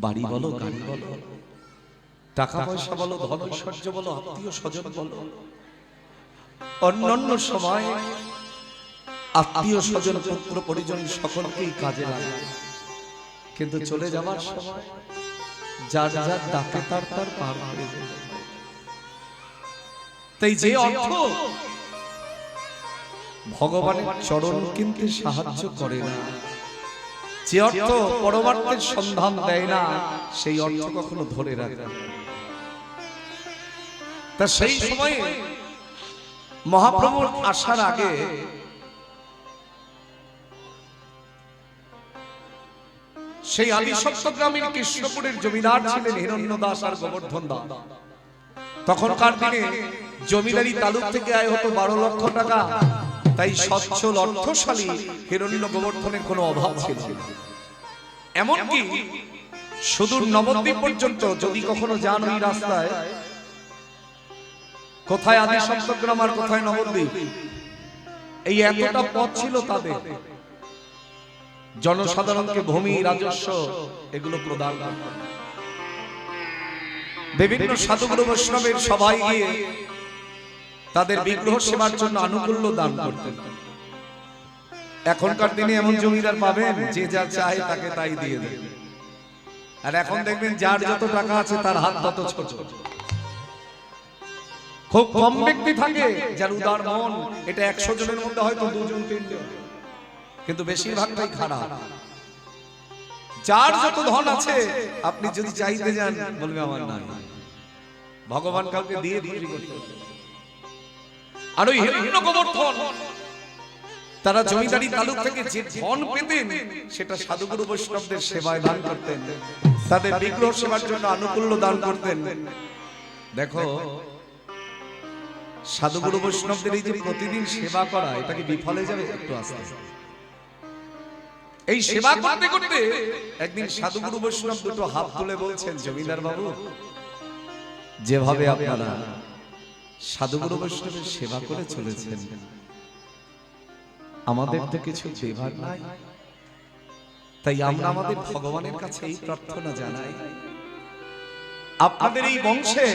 বাড়ি বলো, গাড়ি বলো, টাকা পয়সা বলো, ধন ঐশ্বর্য বলো, আত্মীয় স্বজন বলো, অন্যান্য সময় আত্মীয় স্বজন পুত্র পরিজন সকলকেই কাজে লাগে, কিন্তু চলে যাওয়ার সময় যার যার ডাকে তার তার পার হয়ে যায়। তাই যে অর্থ ভগবানের চরণ কিনতে সাহায্য করে না, যে অর্থ পরমার্থের সন্ধান দেয় না, সেই অর্থ কখনো ধরে রাখে না। তা সেই সময় মহাপ্রভুর আসার আগে সেই আদি সপ্তগ্রামীর কৃষ্ণপুরের জমিদার ছিলেন হিরণ্য দাস আর গোবর্ধন দাস। তখনকার দিনে জমিদারি তালুক থেকে আয় হতো 12 লক্ষ টাকা। তাই সচ্ছল অর্থশালী হিরণ্য গোবর্ধনের কোনো অভাব ছিল না। এমনকি সুদূর নবদ্বীপ পর্যন্ত যদি কখনো যান ওই রাস্তায়, কোথায় আদি সপ্তগ্রাম আর কোথায় নবদ্বীপ, এই এতটা পথ ছিল তাদের। জনসাধারণকে ভূমি রাজস্ব এগুলো প্রদান করতেন। বিভিন্ন সাধুগুরু বৈষ্ণবের সভায় গিয়ে তাদের বিগ্রহ সেবার জন্য আনুকূল্য দান করতেন। এখনকার দিনে এমন জমিদার পাবেন যে যা চায় তাকে তাই দিয়ে দেন। আর এখন দেখবেন যার যত টাকা আছে তার হাত তত ছোট। খুব কম ব্যক্তি থাকে যার উদার মন, এটা 100 জনের মধ্যে হয়তো 2 জন 3 জন, কিন্তু বেশিরভাগটাই খারাপ। যার যত ধন আছে আপনি যদি চাইতে যান বলবে আমার নাই, ভগবান কাউকে দিয়ে খুশি করতে। আর ওই হিরণ্য গোবর্ধন তারা জমিদারি তালুক থেকে যে ধন পেতেন সেটা সাধুগুরু বৈষ্ণবদের সেবায় দান করতেন, তাদের বিগ্রহ সেবার জন্য আনুকূল্য দান করতেন। দেখো সাধুগুরু বৈষ্ণবদের এই যে প্রতিদিন সেবা করা, এটা কি বিফলে যাবে? একটু আস্তে আস্তে। এই সেবা করতে করতে একদিন সাধুগুরু বৈষ্ণব দুটো হাত তুলে বলছেন, জমিদার বাবু, যেভাবে আপনারা সাধুগুরু বৈষ্ণবের সেবা করে চলেছেন, আমাদের তো কিছু দেবার নাই। তাই আমরা আমাদের ভগবানের কাছে এই প্রার্থনা জানাই, আপনাদের এই বংশে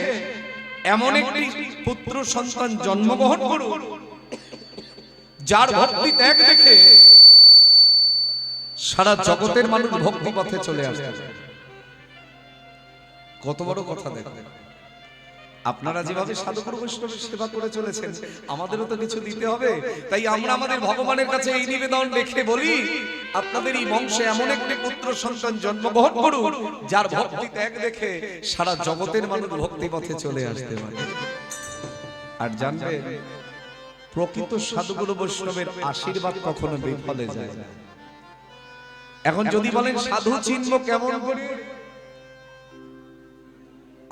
এমন একটি পুত্র সন্তান জন্মগ্রহণ করুন যার ভক্তি ত্যাগ দেখে সারা জগতের মানুষ ভক্তি পথে চলে আসে। কত বড় কথা দেখেন। আপনারা যেভাবে সাধুগুরু বৈষ্ণবের সেবা করে চলেছেন, আমাদেরও তো কিছু দিতে হবে। তাই আমরা আমাদের ভগবানের কাছে এই নিবেদন রেখে বলি, আপনাদের এই বংশে এমন একটি পুত্র সন্তান জন্মগ্রহণ করুন যার ভক্তি ত্যাগ দেখে সারা জগতের মানুষ ভক্তি পথে চলে আসতে পারে। আর জানবেন, প্রকৃত সাধুগুরু বৈষ্ণবের আশীর্বাদ কখনো বিফলে যায় না। এখন যদি বলেন সাধু চিনব কেমন করে?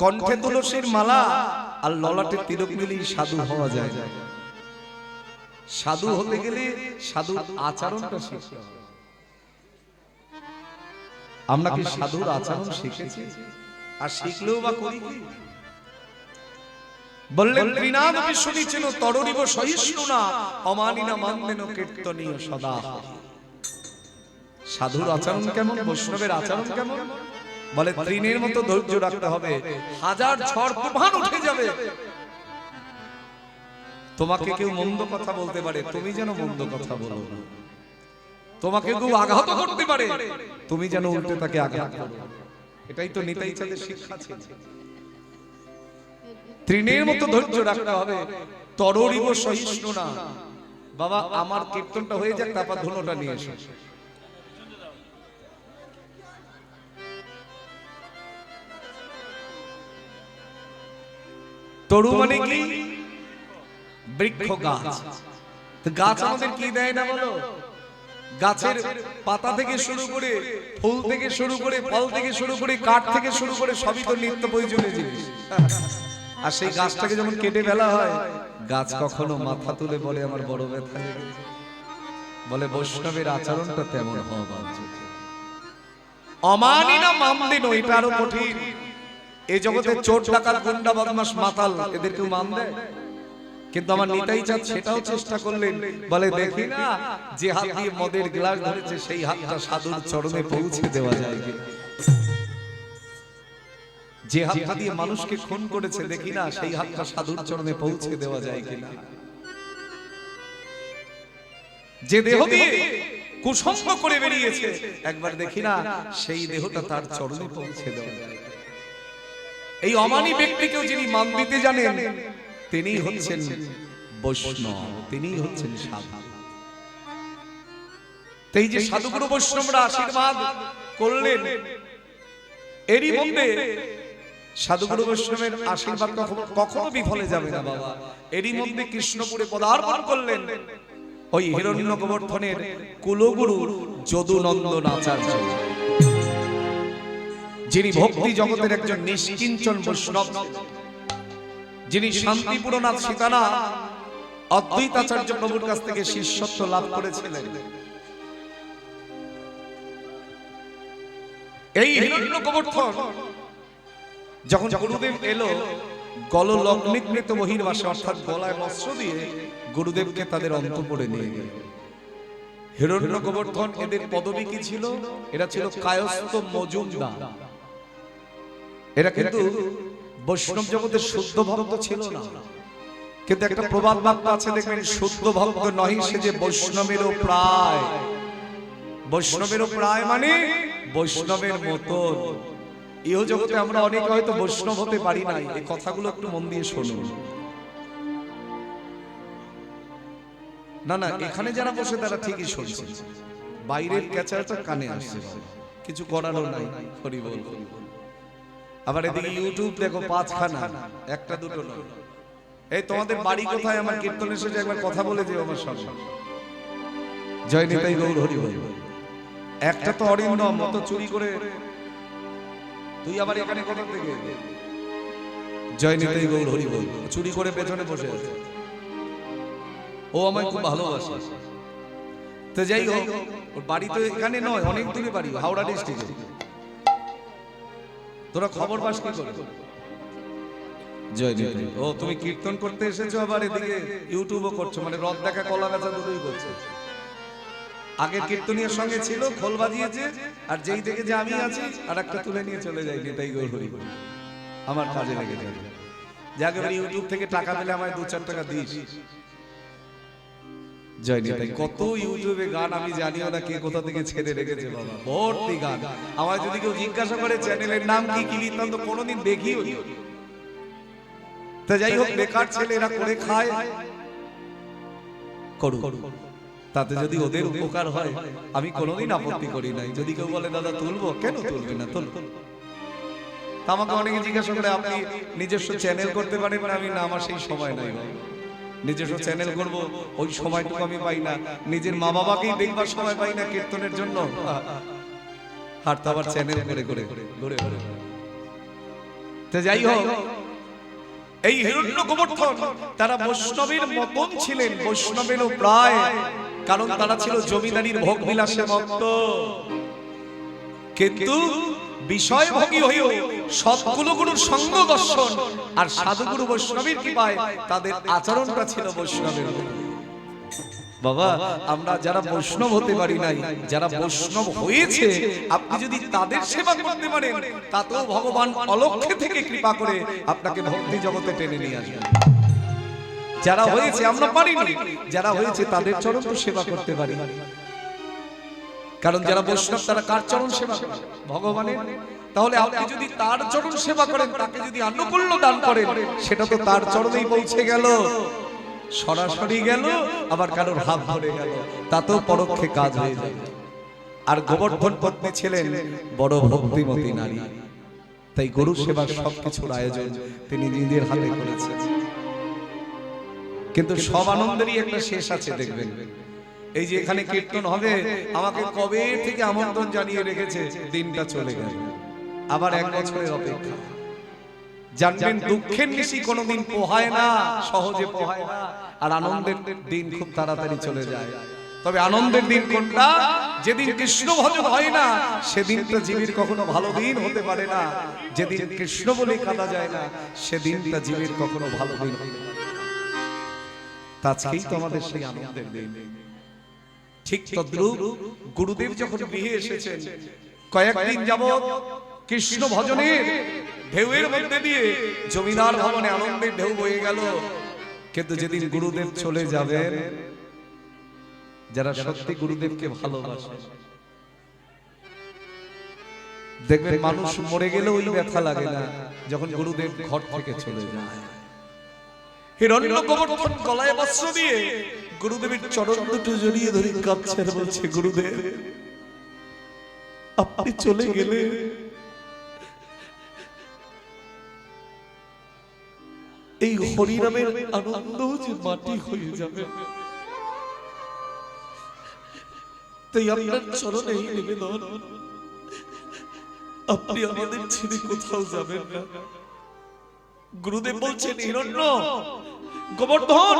কণ্ঠে তুলসীর মালা আর ললাটে তিলক মিলেই সাধু হওয়া যায়। সাধু হতে গেলে সাধুর আচরণটা শিখতে হবে। আমরা কি সাধুর আচরণ শিখেছি? আর শিখলেও বা করি কি? বললেন ত্রিনাদপি শুনিছেন তররিব সহিষ্ণু না অমানিনা মানদেন কীর্তনীয় সদা। সাধুর আচরণ কেমন, বৈষ্ণবের আচরণ কেমন? বলে তৃণের মতো ধৈর্য রাখতে হবে। হাজার ঝড় তুফান উঠে যাবে, তোমাকে কেউ মন্দ কথা বলতে পারে, তুমি যেন মন্দ কথা বলো না। তোমাকে কেউ আঘাত করতে পারে, তুমি যেন উল্টে তাকে আঘাত করো। এটাই তো নিতাই চাঁদের শিক্ষা ছিল। তৃণের মতো ধৈর্য রাখতে হবে। তররিব সহিষ্ণু না, বাবা আমার কীর্তনটা হয়ে যাক, তারপর ধুনোটা নিয়ে এসো। তরু মানে কি? বৃক্ষ, গাছ। তো গাছ আমাদের কি দেয় না বলো? গাছের পাতা থেকে শুরু করে, ফুল থেকে শুরু করে, ফল থেকে শুরু করে, কাঠ থেকে শুরু করে সবই তো নিত্য প্রয়োজনীয় জিনিস। আর সেই গাছটাকে যখন কেটে ফেলা হয়, গাছ কখনো মাথা তুলে বলে আমার বড় ব্যথা লেগেছে, বলে বৈষ্ণবের আচরণটা তেমন হওয়া বাঞ্ছিত। অমানি না মানতে নয়, এটা আরো কঠিন। এই জগতে চোর ডাকাত গুন্ডা বদমাশ মাতাল এদের কেউ মান দেয়? কিন্তু আমার নিতাই চাঁদ সেটাও চেষ্টা করলেন, বলে দেখি না যে হাত দিয়ে মদের গ্লাস ধরেছে সেই হাতটা সাধুর চরণে পৌঁছে দেওয়া যায় কিনা, যে হাতটা দিয়ে মানুষকে খুন করেছে দেখি না সেই হাতটা সাধুর চরণে পৌঁছে দেওয়া যায় কিনা, যে দেহ দিয়ে কুসঙ্গ করে বেরিয়েছে একবার দেখি না সেই দেহটা তার চরণে পৌঁছে দেওয়া যায়। এই অমানি ব্যক্তিকেও যিনি মান দিতে জানেন তিনিই হচ্ছেন বৈষ্ণব, তিনিই হচ্ছেন সাধু। এই যে সাধুগুরু বৈষ্ণবরা আশীর্বাদ করলেন, এরই মধ্যে সাধুগুরু বৈষ্ণবের আশীর্বাদ কখনো বিফলে যাবে না বাবা। এরই মধ্যে কৃষ্ণপুরে পদার্পণ করলেন ওই হিরণ্য গোবর্ধনের কুলগুরু যদুনন্দন আচার্য, যিনি ভক্তি জগতের একজন নিষ্কিঞ্চন বৈষ্ণব, যিনি শান্তিপুরনাথ সীতানা অদ্বৈতাচার্য প্রভুর কাছ থেকে শিষ্যত্ব লাভ করেছিলেন। এই হিরণ্য গোবর্ধন যখন গুরুদেব এলো গললগ্নিকৃত বহির্বাসে, অর্থাৎ গলায় বস্ত্র দিয়ে গুরুদেবকে তাদের অন্তঃপুরে নিয়ে গেল। হিরণ্য গোবর্ধন এদের পদবী কি ছিল? এরা ছিল কায়স্থ মজুমদার। এরা কিন্তু বৈষ্ণব জগতের শুদ্ধ ভক্ত ছিল না, কিন্তু একটা প্রবাদ বাক্য আছে দেখবেন, শুদ্ধ ভক্ত নহি সে যে বৈষ্ণবেরও প্রায়। বৈষ্ণবেরও প্রায় মানে বৈষ্ণবের মতন। ইহ জগতে আমরা অনেকে হয়তো বৈষ্ণব হতে পারি নাই, এই কথাগুলো একটু মন দিয়ে শুনুন। না না, এখানে যারা বসে তারা ঠিকই শুনছে, বাইরের ক্যাচারটা কানে আসছে, কিছু করারও নাই। হরি বল। আবার এদিকে ইউটিউব দেখো পাঁচখানা, একটা দুটো নয়। এই তোমাদের বাড়ি কোথায়? আমার কীর্তনের শেষে একবার কথা বলে যেও আমার সঙ্গে। জয় নিতাই গৌর হরি বল। একটা তো অরিন্দম, মতো চুরি করে তুই আবার এখানে কোথা থেকে? জয় নিতাই গৌর হরি বল। চুরি করে পেছনে বসে আছে, ও আমায় খুব ভালোবাসে। তো যাই হোক, ওর বাড়ি তো এখানে নয়, অনেক দূরে বাড়ি, হাওড়া ডিস্ট্রিক্টে। তোরা খবর পাস কি করে? জয় নিতাই। ও তুমি কীর্তন করতে এসেছো, আবার এদিকে ইউটিউবও করছো, মানে রথ দেখা কলা বেচা দুটোই করছো। আগের কীর্তনিয়ার সঙ্গে ছিল, খোল বাজিয়েছে, আর যেই দেখে যে আমি আছি আর একটা তুলে নিয়ে চলে যাই নিতাই গৌর হরি বল। আমার কাজে লেগে যাবে। যাকে ইউটিউব থেকে টাকা পেলে আমায় 2-4 টাকা দিস। জয় নিতাই। কত ইউটিউবে গান আমি জানিও না কে কোথা থেকে ছেড়ে রেখেছে বাবা, ভর্তি গান। আমায় যদি কেউ জিজ্ঞাসা করে চ্যানেলের নাম কি কি লিখতাম, তো কোনোদিন দেখিও। তা যাই হোক, বেকার ছেলে এরা করে খায়, করুক, তাতে যদি ওদের উপকার হয় আমি কোনোদিন আপত্তি করি নাই। যদি কেউ বলে দাদা তুলবো, কেন তুলবে না, তুলবো। আমাকে অনেকে জিজ্ঞাসা করে আপনি নিজস্ব চ্যানেল করতে পারেন না? আমি না, আমার সেই সময় নাই। নিজস্ব চ্যানেল করব ওই সময়টুকু আমি পাই না, নিজের মা বাবাকেই দেখবার সময় পাই না কীর্তনের জন্য, আর তো আবার চ্যানেল করে করে ঘুরে ঘুরে। তো যাই হোক, এই হিরণ্য গোবর্ধন তারা বৈষ্ণবের মতন ছিলেন, বৈষ্ণবেরও প্রায়, কারণ তারা ছিল জমিদারির ভোগ বিলাসে মত্ত, কিন্তু বিষয়ভোগী হয়েও সৎগুরুর সঙ্গ দর্শন আর সাধুগুরু বৈষ্ণবের কৃপায় তাদের আচরণটা ছিল বৈষ্ণবের। বাবা, আমরা যারা বৈষ্ণব হতে পারি নাই, যারা বৈষ্ণব হয়েছে, আপনি যদি তাদের সেবা করতে পারেন, তাতেও ভগবান অলক্ষ্যে থেকে কৃপা করে আপনাকে ভক্তি জগতে টেনে নিয়ে আসবেন। যারা হয়েছে, আমরা পারিনি, যারা হয়েছে তাদের চরণ তো সেবা করতে পারি। কারণ যারা বৈষ্ণব তারা কার চরণ সেবা করে? ভগবানের। তাহলে আপনি যদি তার চরণ সেবা করেন, তাকে যদি আনুকূল্য দান করেন, সেটা তো তার চরণেই পৌঁছে গেল। সরাসরি গেল, আবার কারোর হাত ধরে গেল, তাতেও পরোক্ষে কাজ হয়ে যায়। আর গোবর্ধন পত্নী ছিলেন বড় ভক্তিমতী নারী, তাই গরু সেবার সবকিছুর আয়োজন তিনি নিজের হাতে করেছেন। কিন্তু সব আনন্দেরই একটা শেষ আছে, দেখবেন। এই যে এখানে কীর্তন হবে, আমাকে কবে থেকে আমন্ত্রণ জানিয়ে রেখেছে, দিনটা চলে গেল, আবার 1 বছরের অপেক্ষা। জানবেন দুঃখের নিশি কোনোদিন পোহায় না, সহজে পোহায় না, আর আনন্দের দিন খুব তাড়াতাড়ি চলে যায়। তবে আনন্দের দিন কোনটা? যেদিন কৃষ্ণ ভজন হয় না, সেদিনটা জীবের কখনো ভালো দিন হতে পারে না। যেদিন কৃষ্ণ বলে কাঁদা যায় না, সেদিনটা জীবের কখনো ভালো দিন হয় না। আজকেই তো আমাদের সেই আনন্দের দিন। ঠিক তদ্রূপ গুরুদেব যখন গৃহে এসেছেন, কয়েকদিন যাবৎ কৃষ্ণ ভজনের ঢেউয়ের মধ্যে দিয়ে জমিদার ভবনে আনন্দের ঢেউ বয়ে গেল। কিন্তু যেদিন গুরুদেব চলে যাবেন, যারা সত্যি গুরুদেবকে ভালোবাসে, দেখবেন মানুষ মরে গেলেও ওই ব্যথা লাগে না যখন গুরুদেব ঘর থেকে চলে যায়। হিরণ্যকবর্ধন গলায় বস্ত্র দিয়ে গুরুদেবের চরণ দুটো জড়িয়ে ধরে কাঁদছে আর বলছে, গুরুদেব আপনি চলে গেলে এই হরিনামের আনন্দ যে মাটি হয়ে যাবে, তাই আপনার চরণে এই নিবেদন, আপনি আমাদের ছেড়ে কোথাও যাবেন না। গুরুদেব বলছেন, হিরণ্য, গোবর্ধন,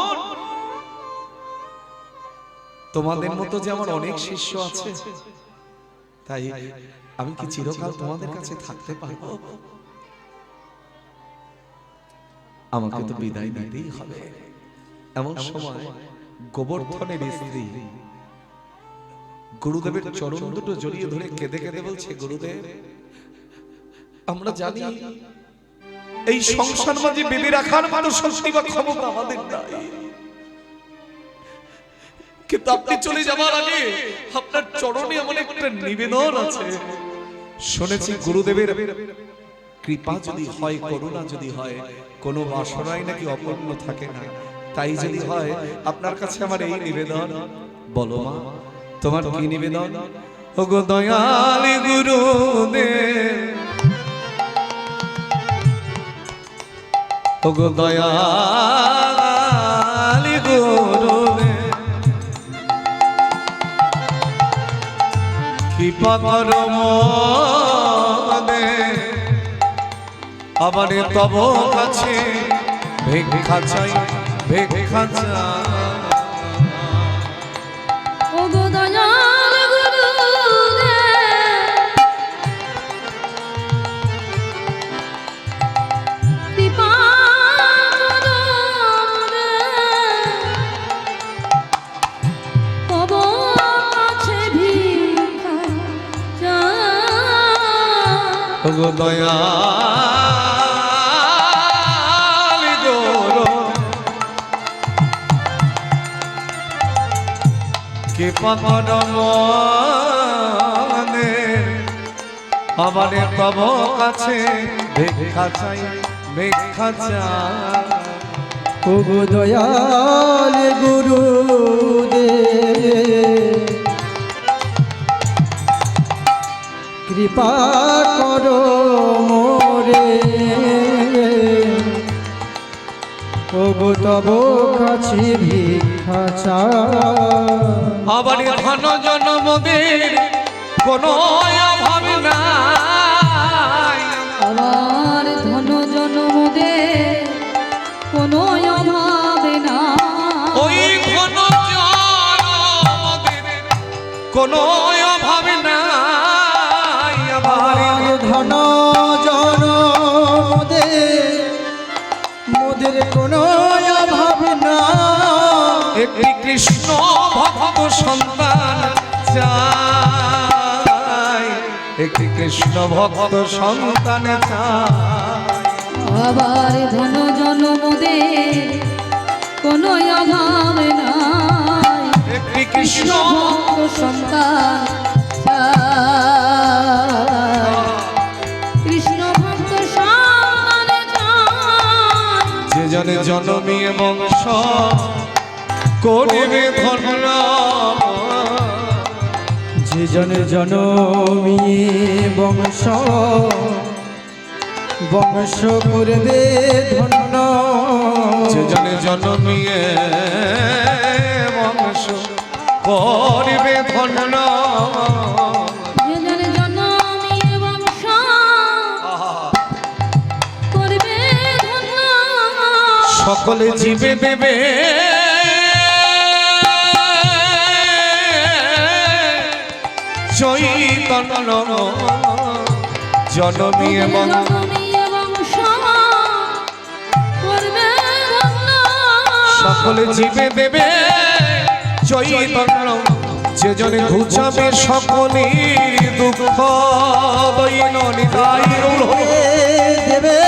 তোমাদের মতো যে আমার অনেক শিষ্য আছে, তাই আমি কি চিরকাল তোমাদের কাছে থাকতে পারবো? আমাকে তো বিদায় নিতেই হবে। এমন সময় গোবর্ধনের স্ত্রী গুরুদেবের চরণ দুটো জড়িয়ে ধরে কেঁদে কেঁদে বলছে, গুরুদেব আমরা জানি এই সংসার মাঝে বেঁধে রাখার মতো শক্তি বা ক্ষমতা আমাদের নাই, কিন্তু আপনি চলে যাবার আগে আপনার চরণে এমন একটা নিবেদন আছে। শুনেছি গুরুদেবের কৃপা যদি হয়, করুণা যদি হয়, কোনো বাসনাই নাকি অপূর্ণ থাকে না। তাই যদি হয়, আপনার কাছে আমার এই নিবেদন। বলো মা, তোমার কি নিবেদন? ওগো দয়াল গুরুদেব, ওগো দয়াল গুরুদেব, কৃপা করো মোদের, আবার তব কাছে ভিক্ষা চাই, ভিক্ষা চাই। ওগো দয়াল গুরুদেব, কৃপা করো মোরে, তব কাছে ভিক্ষা চাই। ওগো দয়াল গুরু, কৃপা করো মোদের, আবার তব কাছে ভিক্ষা চাই, ভিক্ষা চাই। ওগো দয়াল গুরুদেব, কৃপা করো মোরে, ওগো তব কাছে ভিক্ষা চাই। আবার ধন জনমদের কোনো অভাব নাই, আমার ধন জনমদের কোনো অভাব না, ওই ধন জনমদের কোনো অভাব নাই। আমার ধন জনমদের মোদের কোনো অভাব না, একটি কৃষ্ণ ভক্ত সন্তান চাই, একটি কৃষ্ণ ভক্ত সন্তান চাই। আবার ধন জনমদের কোনো অভাব নাই, একটি কৃষ্ণ ভক্ত সন্তান চাই, কৃষ্ণ ভক্ত সন্তান চাই। যে জনে জনমিয়ে বংশ করিবে ধন্য, যে জনে জনমিয়ে বংশ বংশ করবে ধন্য, যে জনে জনমিয়ে বংশ করিবে ধন্য, যে জনে জনমিয়ে বংশ করবে ধন্য, সকলে জীবে দেবে চৈতন্য, জনমিয়ে বংশ জনমিয়ে বংশ করবে ধন্য, সকলে জীবে দেবে চৈতন্য, যে জনে ঘুচাবে সকলের দুঃখ দৈন নিতাই দেবে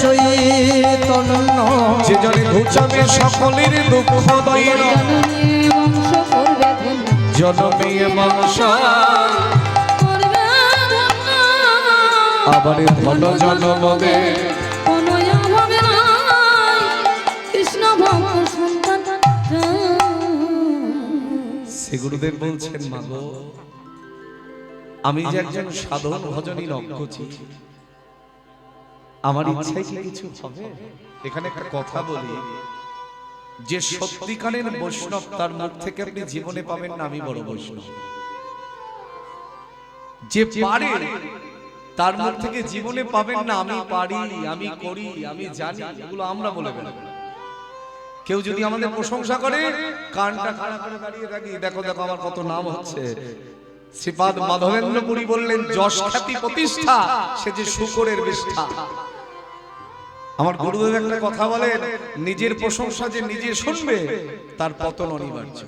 চৈতন্য, যে জনে ঘুচাবে সকলের দুঃখ দৈন, জনমিয়ে বংশ করবে ধন্য, জনমিয়ে বংশ করবে ধন্য, আবার ধন জনম দে কোনো অভাবে নাই কৃষ্ণ ভক্ত সন্তান। শ্রী গুরুদেব বলছেন, মাগো আমি যে একজন সাধন ভজনী নজ্ঞচি, আমার ইচ্ছায় কি কিছু হবে? এখানে একটা কথা বলি, যে সত্যিকারের বৈষ্ণব তার মুখ থেকে আপনি জীবনে পাবেন না আমি বড় বৈষ্ণব, যে পারে তার মুখ থেকে জীবনে পাবেন না আমি পারি, আমি করি, আমি জানি, এগুলো আমরা বলে বেড়াবো। কেউ যদি আমাদের প্রশংসা করে কানটা খাড়া করে দাঁড়িয়ে থাকি, দেখো দেখো আমার কত নাম হচ্ছে। শ্রীপাদ মাধবেন্দ্র পুরী বললেন, যশ খ্যাতি প্রতিষ্ঠা সে যে শুকরের বিষ্ঠা। আমার গুরুদেব একটা কথা বলেন, নিজের প্রশংসা যে নিজে শুনবে তার পতন অনিবার্য।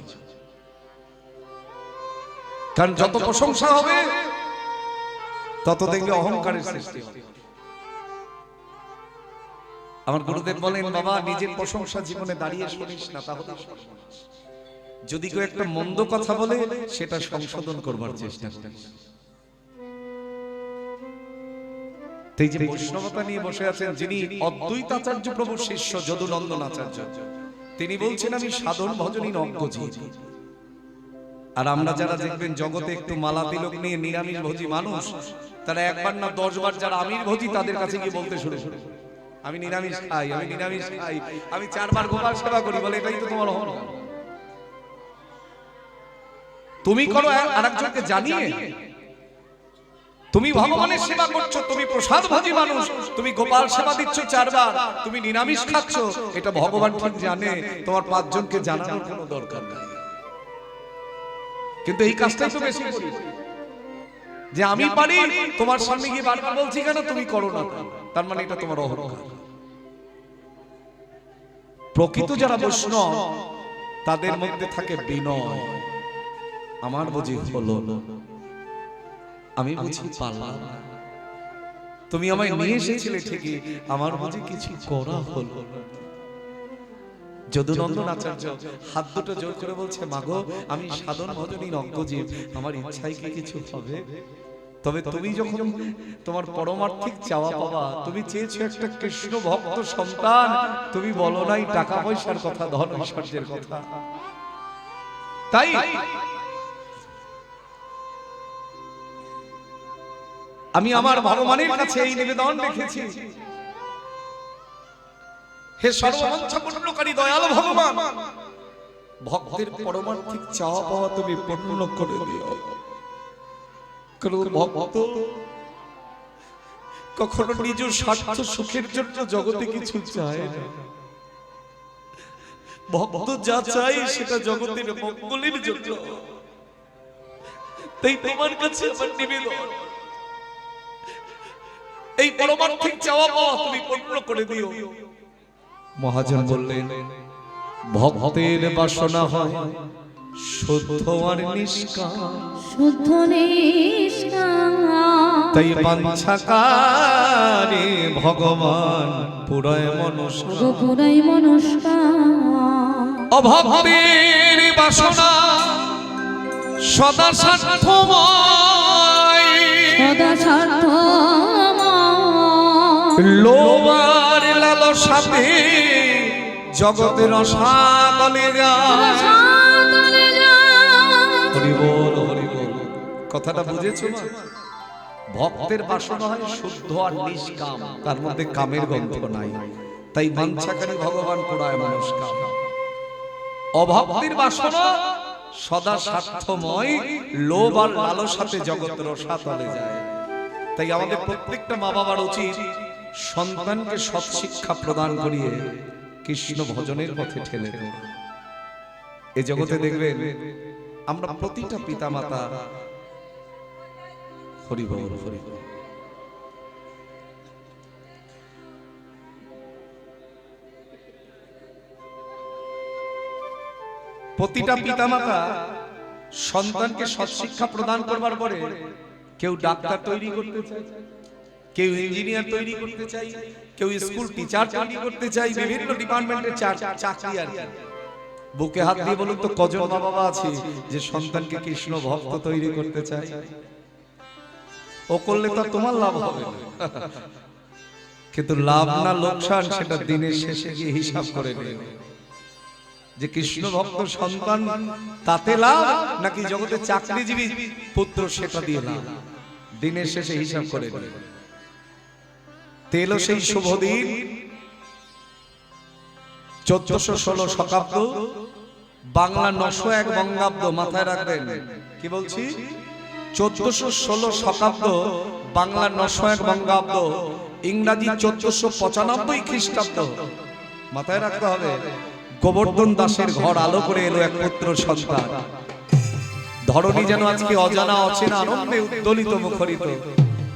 কারণ যত প্রশংসা হবে তত দেখবে অহংকারের সৃষ্টি হবে। আমার গুরুদেব বলেন, বাবা নিজের প্রশংসা জীবনে দাঁড়িয়ে শুনিস না, তাহলে সর্বনাশ। যদি কেউ একটা মন্দ কথা বলে সেটা সংশোধন করবার চেষ্টা করিস। এই যে বৈষ্ণবতা নিয়ে বসে আছেন যিনি অদ্বৈতাচার্য প্রভুর শিষ্য যদুনন্দন আচার্য, তিনি বলছেন আমি সাধন ভজনী নজ্ঞচি। আর আমরা যারা দেখবেন জগতে একটু মালা তিলক নিয়ে নিরামিষ ভোজী মানুষ, তারা একবার না 10 বার যারা আমিষ ভোজী তাদের কাছে গিয়ে বলতে শুরু করে, আমি নিরামিষ খাই, আমি নিরামিষ খাই, আমি 4 বার গোপাল সেবা করি, বলে এটাই তো তোমার অহংকার। তুমি করো আরেকজনকে জানিয়ে, তুমি ভগবানের সেবা করছো, তুমি প্রসাদ ভাজি মানুষ, তুমি গোপাল সেবা দিচ্ছ 4 বার, তুমি নিরামিষ খাচ্ছ, এটা ভগবান ঠিক জানে, তোমার 5 জনকে জানানোর কোনো দরকার নেই। কিন্তু এই কাজটাই তো বেশি করি, যে আমি পারি, তোমার সামনে গিয়ে বারবার বলছি কেন তুমি করো না, তার মানে এটা তোমার অহংকার। প্রকৃত যারা বৈষ্ণব তাদের মধ্যে থাকে বিনয়। আমার বুঝি হলো, আমি বুঝি পারলাম না, তুমি আমায় নিয়ে এসেছিলে ঠিকই, আমার বুঝি কিছু করা হলো না। যদুনন্দন আচার্য হাত দুটো জোর করে বলছে, মাগো আমি সাধন ভজনী নজ্ঞজীব, আমার ইচ্ছায় কি কিছু হবে? তবে তুমি যখন তোমার পরমার্থিক চাওয়া পাওয়া, তুমি চেয়েছো একটা কৃষ্ণ ভক্ত সন্তান, তুমি বলো নাই টাকা পয়সার কথা, ধন ঐশ্বর্যের কথা। তাই আমি আমার ভগবানের কাছে এই নিবেদন রেখেছি, হে সর্বমঞ্চ পূর্ণকারী দয়াল ভগবান, ভক্তের পরমার্থিক চাওয়া পাওয়া তুমি পূর্ণ করে দিও। কারণ ভক্ত কখনো নিজ স্বার্থ সুখের জন্য জগতে কিছু চায় না, ভক্ত যা চাই সেটা জগতের মঙ্গলের জন্য। তাই তোমার কাছে আমার নিবেদন, এই পরমার্থিক চাওয়া পাওয়া তুমি পূর্ণ করে দিও। মহাজন বললেন, ভক্তের বাসনা হয় শুদ্ধ আর নিষ্কাম, শুদ্ধ নিষ্কাম, তাই বাঞ্ছাকারে ভগবান পুরায় মনস্কাম। পুরাই মনস্কাম, অভক্তের বাসনা সদা স্বার্থময়, সদা স্বার্থময়, লোবার লালসাতে জগতের রসাতলে যায়। রসাতলে যায়। হরি বল হরি বল। কথাটা বুঝেছো মা? ভক্তের বাসনা হয় শুদ্ধ আর নিষ্কাম, তার মধ্যে কামের গন্ধ নাই, তাই বাঞ্ছাকারী ভগবান কোড়ায় মানুষ কাম। অভক্তির বাসনা সদা স্বার্থময়, লোভ আর লালসাতে জগৎ রসাতলে যায়। তাই আমাদের প্রত্যেকটা মা বাবার উচিত সন্তানকে সৎ শিক্ষা প্রদান করিয়ে কৃষ্ণ ভজনের পথে ঠেলে দেওয়া। এই জগতে দেখবেন আমরা প্রতিটা পিতামাতা হরি বল হরি বল। প্রতিটা পিতামাতা সন্তানকে সৎ শিক্ষা প্রদান করবার পরে কেউ ডাক্তার তৈরি করতে চায়, কেউ ইঞ্জিনিয়ার তৈরি করতে চায়, কেউ স্কুল টিচার তৈরি করতে চায়, বিভিন্ন ডিপার্টমেন্টের চাকরি আর কি। বুকে হাত দিয়ে বলুন তো কজন মা বাবা আছে যে সন্তানকে কৃষ্ণ ভক্ত তৈরি করতে চায়? ও করলে তো তোমার লাভ হবে না, কিন্তু লাভ না লোকসান সেটা দিনের শেষে গিয়ে হিসাব করে নেবে যে কৃষ্ণ ভক্ত সন্তান তাতে লাভ নাকি জগতে চাকরিজীবী পুত্র সেটা দিয়ে লাভ। দিনের শেষে হিসাব করে নেবে। তেল সেই শুভ দিন 1416 শকাব্দ, বাংলা 901 বঙ্গাব্দ। মাথায় রাখবেন কি বলছি? 1416 শকাব্দ, বাংলা 901 বঙ্গাব্দ, ইংরাজি 1495 খ্রিস্টাব্দ। মাথায় রাখতে হবে। গোবর্ধন দাসের ঘর আলো করে এলো এক পুত্র সন্তান। ধরণী যেন আজকে অজানা অচেনা আনন্দে উদ্দোলিত মুখরিত।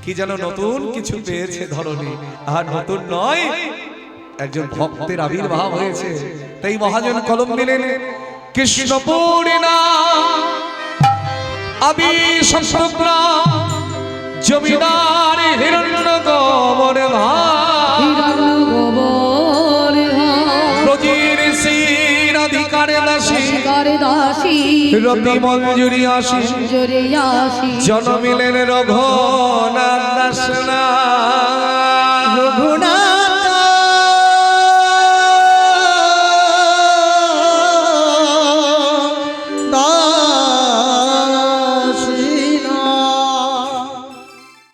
কি যেন নতুন কিছু পেয়েছে ধরণী, আর নতুন নয়, একজন ভক্তের আবির্ভাব হয়েছে। তাই মহাজন কলম নিলেন, কৃষ্ণপুরিনা আবি সংস্কৃতা জমিদার হিরণ্য গোবর ভাই, হিরণ্য গোবর ব্রজের শ্রীর অধিকারে দাসী, অধিকারে দাসী রতি মঞ্জুরি আসি, জুড়ে আসি জনমিলেন রঘুনাথ দাস না।